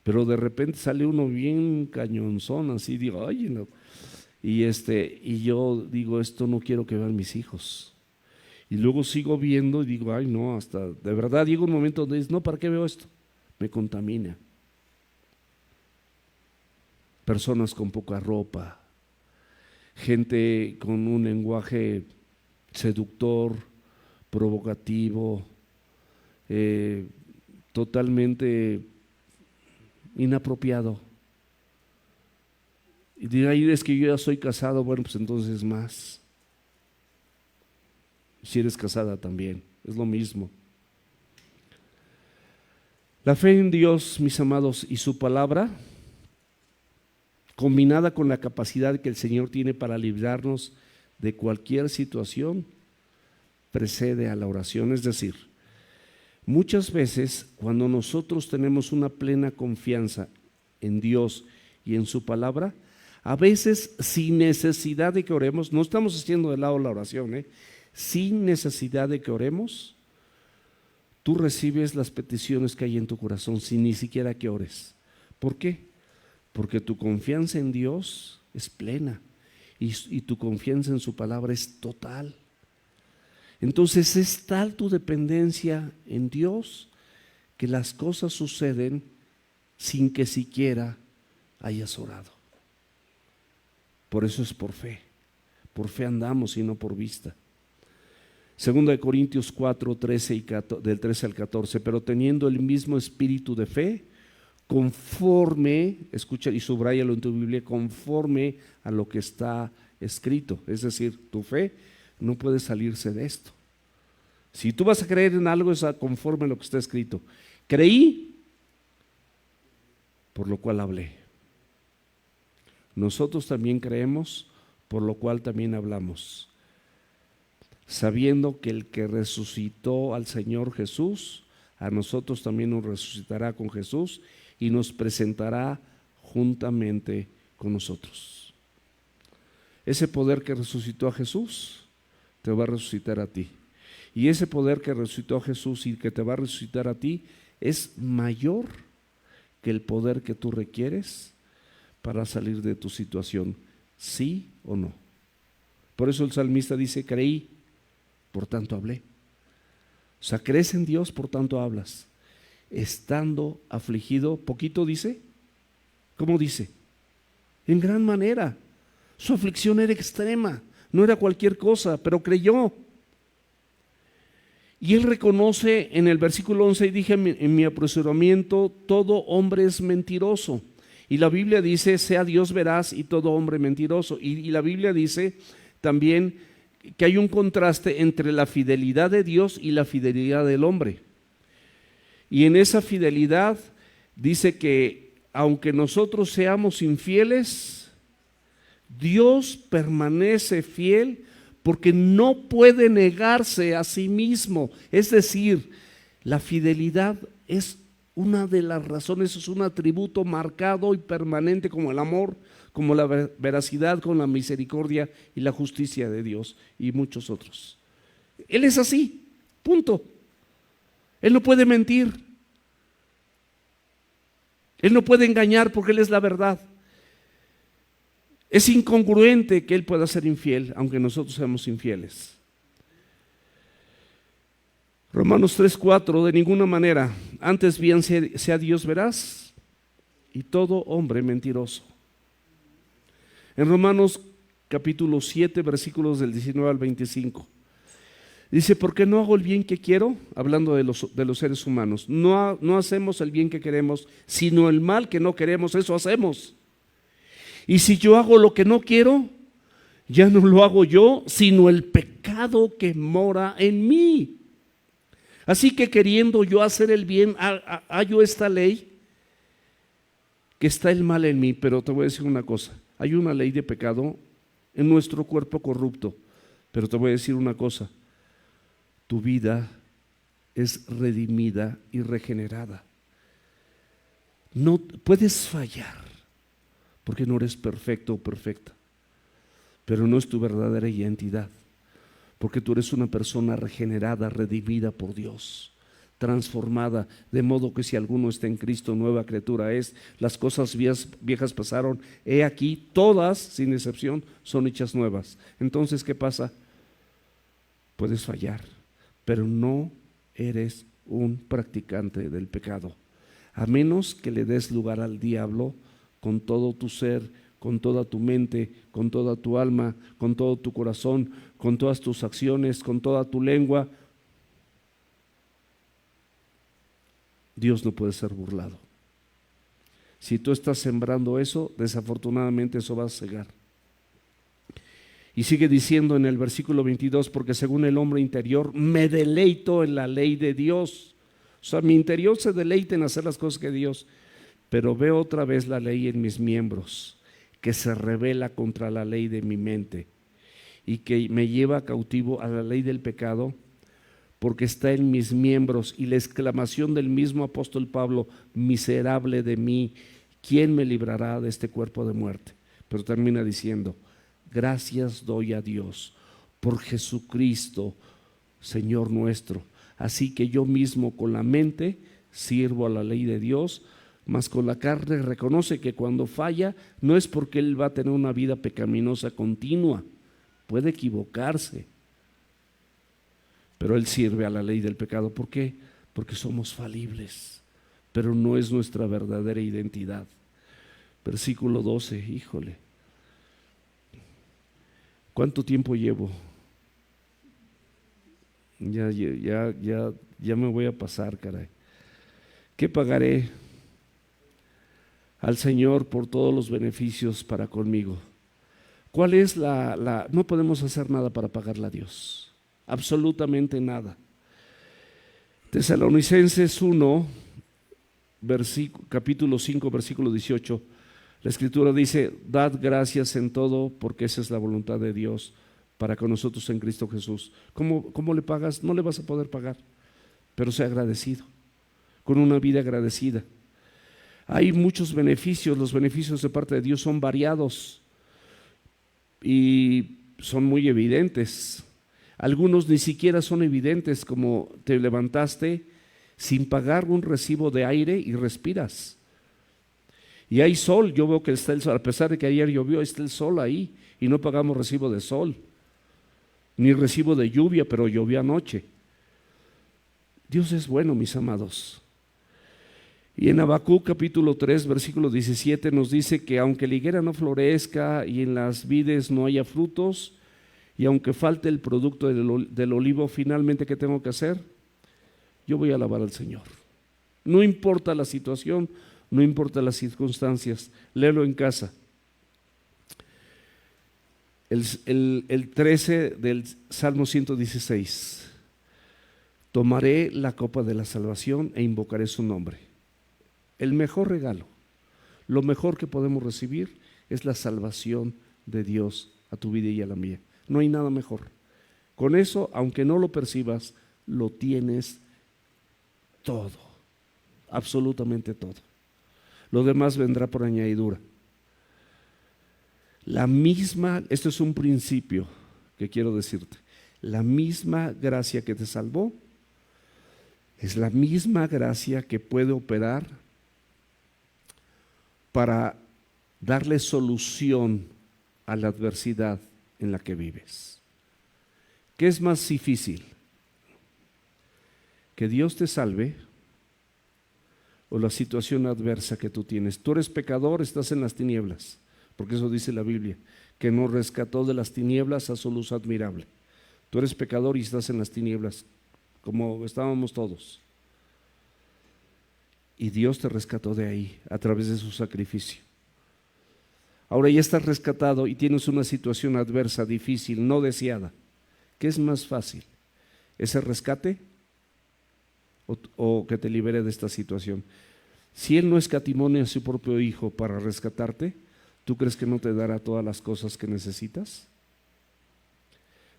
pero de repente sale uno bien cañonzón, así digo, ay, no. Y yo digo, esto no quiero que vean mis hijos. Y luego sigo viendo y digo, ay no, hasta de verdad llega un momento donde dices, no, ¿para qué veo esto? Me contamina. Personas con poca ropa, gente con un lenguaje seductor, provocativo, totalmente inapropiado. Y dirá, es que yo ya soy casado, bueno, pues entonces más. Si eres casada también, es lo mismo. La fe en Dios, mis amados, y su palabra, combinada con la capacidad que el Señor tiene para librarnos de cualquier situación, precede a la oración. Es decir, muchas veces cuando nosotros tenemos una plena confianza en Dios y en su palabra, a veces sin necesidad de que oremos, no estamos haciendo de lado la oración, sin necesidad de que oremos, tú recibes las peticiones que hay en tu corazón sin ni siquiera que ores. ¿Por qué? Porque tu confianza en Dios es plena y tu confianza en su palabra es total. Entonces es tal tu dependencia en Dios que las cosas suceden sin que siquiera hayas orado. Por eso es por fe. Por fe andamos y no por vista. Segunda de Corintios 4, 13 y 14, del 13 al 14, pero teniendo el mismo espíritu de fe, conforme, escucha y subráyalo en tu Biblia, conforme a lo que está escrito. Es decir, tu fe no puede salirse de esto. Si tú vas a creer en algo, es conforme a lo que está escrito. Creí, por lo cual hablé. Nosotros también creemos, por lo cual también hablamos, sabiendo que el que resucitó al Señor Jesús, a nosotros también nos resucitará con Jesús y nos presentará juntamente con nosotros. Ese poder que resucitó a Jesús te va a resucitar a ti. Y ese poder que resucitó a Jesús y que te va a resucitar a ti es mayor que el poder que tú requieres para salir de tu situación, sí o no. Por eso el salmista dice, creí, por tanto hablé. O sea, crees en Dios, por tanto hablas. Estando afligido, poquito dice, ¿cómo dice? En gran manera. Su aflicción era extrema, no era cualquier cosa, pero creyó. Y él reconoce en el versículo 11, y dije en mi apresuramiento, todo hombre es mentiroso. Y la Biblia dice, sea Dios veraz y todo hombre mentiroso. Y la Biblia dice también que hay un contraste entre la fidelidad de Dios y la fidelidad del hombre. Y en esa fidelidad dice que aunque nosotros seamos infieles, Dios permanece fiel porque no puede negarse a sí mismo. Es decir, la fidelidad es una de las razones, es un atributo marcado y permanente como el amor, como la veracidad, con la misericordia y la justicia de Dios y muchos otros. Él es así, punto. Él no puede mentir. Él no puede engañar porque Él es la verdad. Es incongruente que Él pueda ser infiel, aunque nosotros seamos infieles. Romanos 3:4, de ninguna manera, antes bien sea Dios veraz y todo hombre mentiroso. En Romanos capítulo 7, versículos del 19 al 25, dice, ¿por qué no hago el bien que quiero? Hablando de los seres humanos. No hacemos el bien que queremos, sino el mal que no queremos, eso hacemos. Y si yo hago lo que no quiero, ya no lo hago yo, sino el pecado que mora en mí. Así que queriendo yo hacer el bien, hallo esta ley, que está el mal en mí. Pero te voy a decir una cosa, hay una ley de pecado en nuestro cuerpo corrupto, pero te voy a decir una cosa, tu vida es redimida y regenerada. No puedes fallar, porque no eres perfecto o perfecta, pero no es tu verdadera identidad, porque tú eres una persona regenerada, redimida por Dios, transformada, de modo que si alguno está en Cristo, nueva criatura es. Las cosas viejas pasaron, he aquí, todas, sin excepción, son hechas nuevas. Entonces, ¿qué pasa? Puedes fallar, pero no eres un practicante del pecado, a menos que le des lugar al diablo con todo tu ser, con toda tu mente, con toda tu alma, con todo tu corazón, con todas tus acciones, con toda tu lengua. Dios no puede ser burlado. Si tú estás sembrando eso, desafortunadamente eso va a cegar. Y sigue diciendo en el versículo 22, porque según el hombre interior me deleito en la ley de Dios. O sea, mi interior se deleita en hacer las cosas que Dios, pero veo otra vez la ley en mis miembros, que se rebela contra la ley de mi mente y que me lleva cautivo a la ley del pecado, porque está en mis miembros. Y la exclamación del mismo apóstol Pablo, miserable de mí, ¿quién me librará de este cuerpo de muerte? Pero termina diciendo, gracias doy a Dios por Jesucristo, Señor nuestro. Así que yo mismo con la mente sirvo a la ley de Dios, mas con la carne reconoce que cuando falla no es porque él va a tener una vida pecaminosa continua, puede equivocarse, pero él sirve a la ley del pecado. ¿Por qué? Porque somos falibles, pero no es nuestra verdadera identidad. Versículo 12, híjole. ¿Cuánto tiempo llevo? Ya me voy a pasar, caray. ¿Qué pagaré al Señor por todos los beneficios para conmigo? ¿Cuál es No podemos hacer nada para pagarle a Dios, absolutamente nada. Tesalonicenses 1, capítulo 5, versículo 18, la Escritura dice: dad gracias en todo, porque esa es la voluntad de Dios para con nosotros en Cristo Jesús. ¿Cómo le pagas? No le vas a poder pagar, pero sea agradecido, con una vida agradecida. Hay muchos beneficios, los beneficios de parte de Dios son variados y son muy evidentes. Algunos ni siquiera son evidentes, como te levantaste sin pagar un recibo de aire y respiras. Y hay sol, yo veo que está el sol, a pesar de que ayer llovió, está el sol ahí y no pagamos recibo de sol, ni recibo de lluvia, pero llovió anoche. Dios es bueno, mis amados. Y en Habacuc capítulo 3, versículo 17 nos dice que aunque la higuera no florezca y en las vides no haya frutos, y aunque falte el producto del olivo, finalmente, ¿qué tengo que hacer? Yo voy a alabar al Señor. No importa la situación, no importa las circunstancias, léelo en casa. El 13 del Salmo 116. Tomaré la copa de la salvación e invocaré su nombre. El mejor regalo, lo mejor que podemos recibir es la salvación de Dios a tu vida y a la mía. No hay nada mejor. Con eso, aunque no lo percibas, lo tienes todo, absolutamente todo. Lo demás vendrá por añadidura. Esto es un principio que quiero decirte. La misma gracia que te salvó es la misma gracia que puede operar para darle solución a la adversidad en la que vives. ¿Qué es más difícil? ¿Que Dios te salve o la situación adversa que tú tienes? Tú eres pecador, estás en las tinieblas, porque eso dice la Biblia, que nos rescató de las tinieblas a su luz admirable. Tú eres pecador y estás en las tinieblas, como estábamos todos. Y Dios te rescató de ahí a través de su sacrificio. Ahora ya estás rescatado y tienes una situación adversa, difícil, no deseada. ¿Qué es más fácil? ¿Ese rescate o que te libere de esta situación? Si Él no escatimó a su propio Hijo para rescatarte, ¿tú crees que no te dará todas las cosas que necesitas?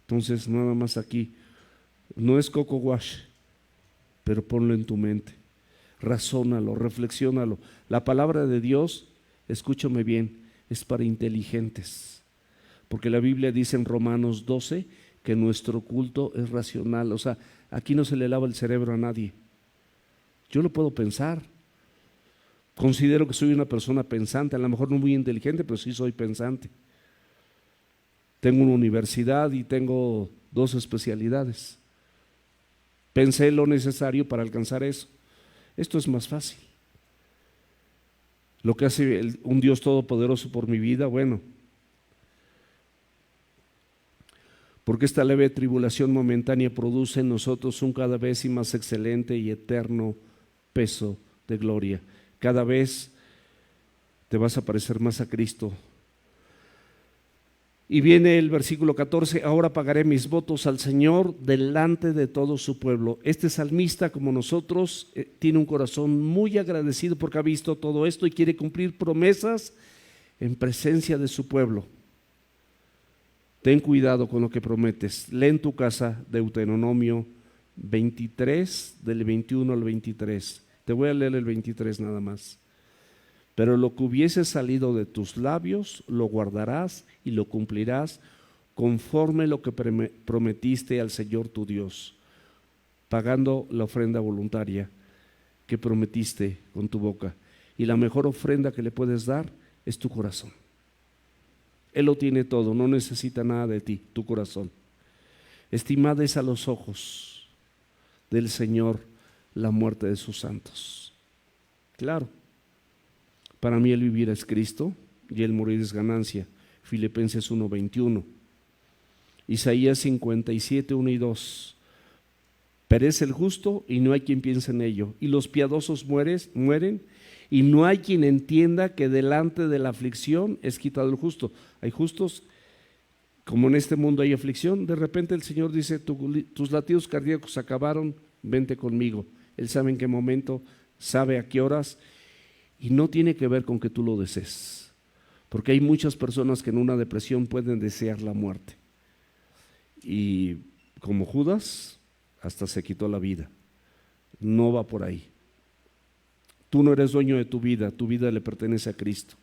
Entonces, nada más aquí, no es coco wash, pero ponlo en tu mente, razónalo, reflexiónalo. La palabra de Dios, escúchame bien, es para inteligentes, porque la Biblia dice en Romanos 12 que nuestro culto es racional. O sea, aquí no se le lava el cerebro a nadie. Yo lo puedo pensar, considero que soy una persona pensante, a lo mejor no muy inteligente, pero sí soy pensante. Tengo una universidad y tengo 2 especialidades. Pensé lo necesario para alcanzar eso. Esto es más fácil. Lo que hace un Dios todopoderoso por mi vida, bueno, porque esta leve tribulación momentánea produce en nosotros un cada vez más excelente y eterno peso de gloria. Cada vez te vas a parecer más a Cristo. Y viene el versículo 14: ahora pagaré mis votos al Señor delante de todo su pueblo. Este salmista, como nosotros, tiene un corazón muy agradecido porque ha visto todo esto y quiere cumplir promesas en presencia de su pueblo. Ten cuidado con lo que prometes. Lee en tu casa Deuteronomio 23, del 21 al 23. Te voy a leer el 23 nada más. Pero lo que hubiese salido de tus labios, lo guardarás y lo cumplirás conforme lo que prometiste al Señor tu Dios, pagando la ofrenda voluntaria que prometiste con tu boca. Y la mejor ofrenda que le puedes dar es tu corazón. Él lo tiene todo, no necesita nada de ti, tu corazón. Estimada es a los ojos del Señor la muerte de sus santos. Claro, para mí el vivir es Cristo y el morir es ganancia. Filipenses 1:21. Isaías 57, 1 y 2. Perece el justo y no hay quien piense en ello, y los piadosos mueren y no hay quien entienda que delante de la aflicción es quitado el justo. Hay justos, como en este mundo hay aflicción, de repente el Señor dice, tus latidos cardíacos acabaron, vente conmigo. Él sabe en qué momento, sabe a qué horas, y no tiene que ver con que tú lo desees, porque hay muchas personas que en una depresión pueden desear la muerte, y como Judas, hasta se quitó la vida. No va por ahí. Tú no eres dueño de tu vida le pertenece a Cristo.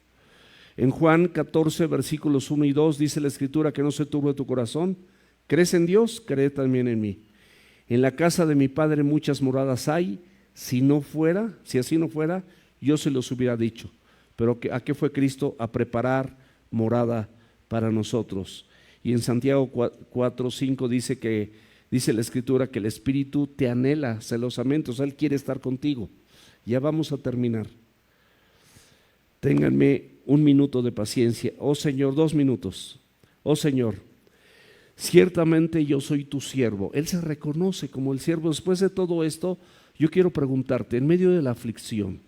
En Juan 14, versículos 1 y 2 dice la Escritura que no se turbe tu corazón. ¿Crees en Dios? Cree también en mí. En la casa de mi Padre muchas moradas hay. Si así no fuera, yo se los hubiera dicho. Pero ¿a qué fue Cristo? A preparar morada para nosotros. Y en Santiago 4, 5 dice la Escritura que el Espíritu te anhela celosamente, o sea, Él quiere estar contigo. Ya vamos a terminar. Ténganme un minuto de paciencia. Oh Señor, 2 minutos. Oh Señor, ciertamente yo soy tu siervo. Él se reconoce como el siervo. Después de todo esto, yo quiero preguntarte, en medio de la aflicción,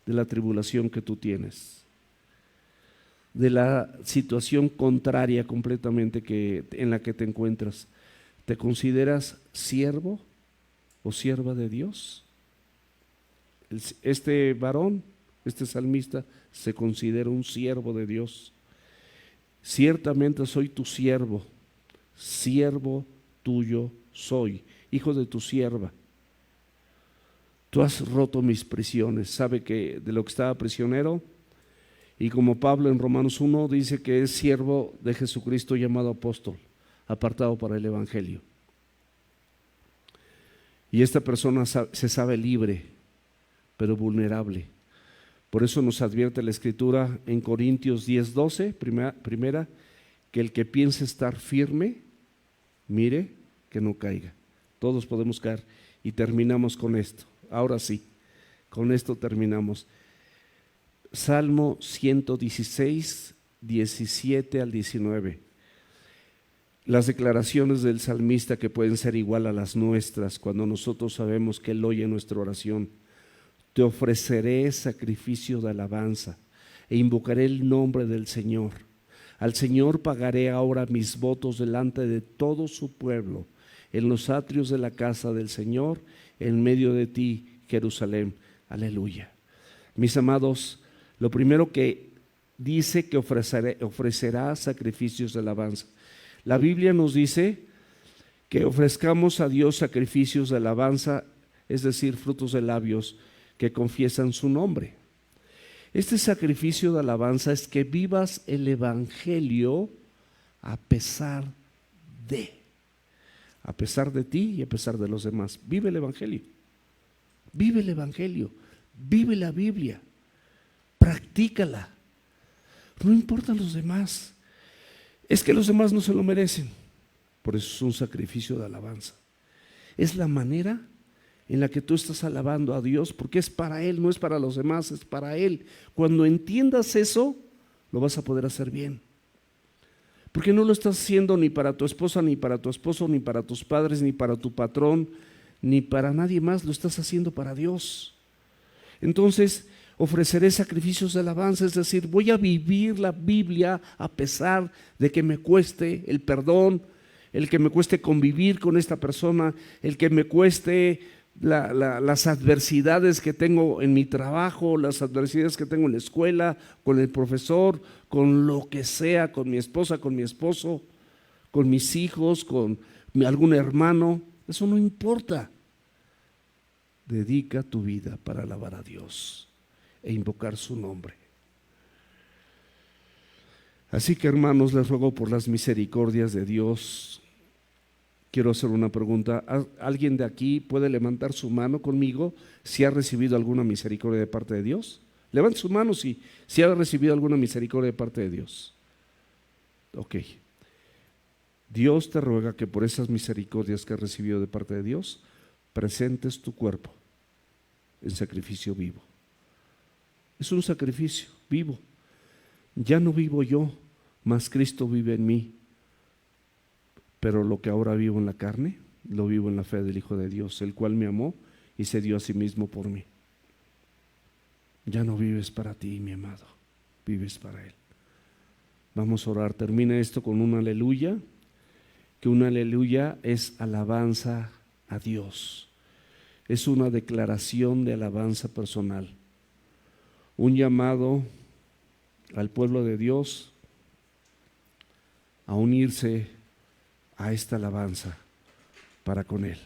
de la tribulación que tú tienes, de la situación contraria completamente en la que te encuentras, ¿te consideras siervo o sierva de Dios? Este varón, este salmista, se considera un siervo de Dios. Ciertamente soy tu siervo, siervo tuyo soy, hijo de tu sierva. Tú has roto mis prisiones. Sabe que de lo que estaba prisionero, y como Pablo en Romanos 1 dice que es siervo de Jesucristo llamado apóstol, apartado para el Evangelio. Y esta persona se sabe libre, pero vulnerable. Por eso nos advierte la Escritura en Corintios 10:12, primera, que el que piense estar firme, mire que no caiga. Todos podemos caer. Y terminamos con esto. Ahora sí, con esto terminamos. Salmo 116, 17 al 19. Las declaraciones del salmista que pueden ser igual a las nuestras cuando nosotros sabemos que Él oye nuestra oración. Te ofreceré sacrificio de alabanza e invocaré el nombre del Señor. Al Señor pagaré ahora mis votos delante de todo su pueblo, en los atrios de la casa del Señor, en medio de ti, Jerusalén. Aleluya. Mis amados, lo primero que dice que ofrecerá sacrificios de alabanza. La Biblia nos dice que ofrezcamos a Dios sacrificios de alabanza, es decir, frutos de labios que confiesan su nombre. Este sacrificio de alabanza es que vivas el Evangelio a pesar de ti y a pesar de los demás. Vive el Evangelio, vive la Biblia, practícala. No importan los demás, es que los demás no se lo merecen. Por eso es un sacrificio de alabanza. Es la manera en la que tú estás alabando a Dios, porque es para Él, no es para los demás, es para Él. Cuando entiendas eso, lo vas a poder hacer bien. Porque no lo estás haciendo ni para tu esposa, ni para tu esposo, ni para tus padres, ni para tu patrón, ni para nadie más, lo estás haciendo para Dios. Entonces, ofreceré sacrificios de alabanza, es decir, voy a vivir la Biblia a pesar de que me cueste el perdón, el que me cueste convivir con esta persona, el que me cueste las adversidades que tengo en mi trabajo, las adversidades que tengo en la escuela, con el profesor, con lo que sea, con mi esposa, con mi esposo, con mis hijos, con algún hermano. Eso no importa. Dedica tu vida para alabar a Dios e invocar su nombre. Así que, hermanos, les ruego por las misericordias de Dios. Quiero hacer una pregunta. ¿Alguien de aquí puede levantar su mano conmigo si ha recibido alguna misericordia de parte de Dios? Levante su mano si ha recibido alguna misericordia de parte de Dios. Ok. Dios te ruega que por esas misericordias que has recibido de parte de Dios, presentes tu cuerpo en sacrificio vivo. Es un sacrificio vivo. Ya no vivo yo, mas Cristo vive en mí. pero lo que ahora vivo en la carne, lo vivo en la fe del Hijo de Dios, el cual me amó y se dio a sí mismo por mí. Ya no vives para ti, mi amado, vives para Él. Vamos a orar. Termina esto con un aleluya, que un aleluya es alabanza a Dios. Es una declaración de alabanza personal, un llamado al pueblo de Dios a unirse a esta alabanza para con Él.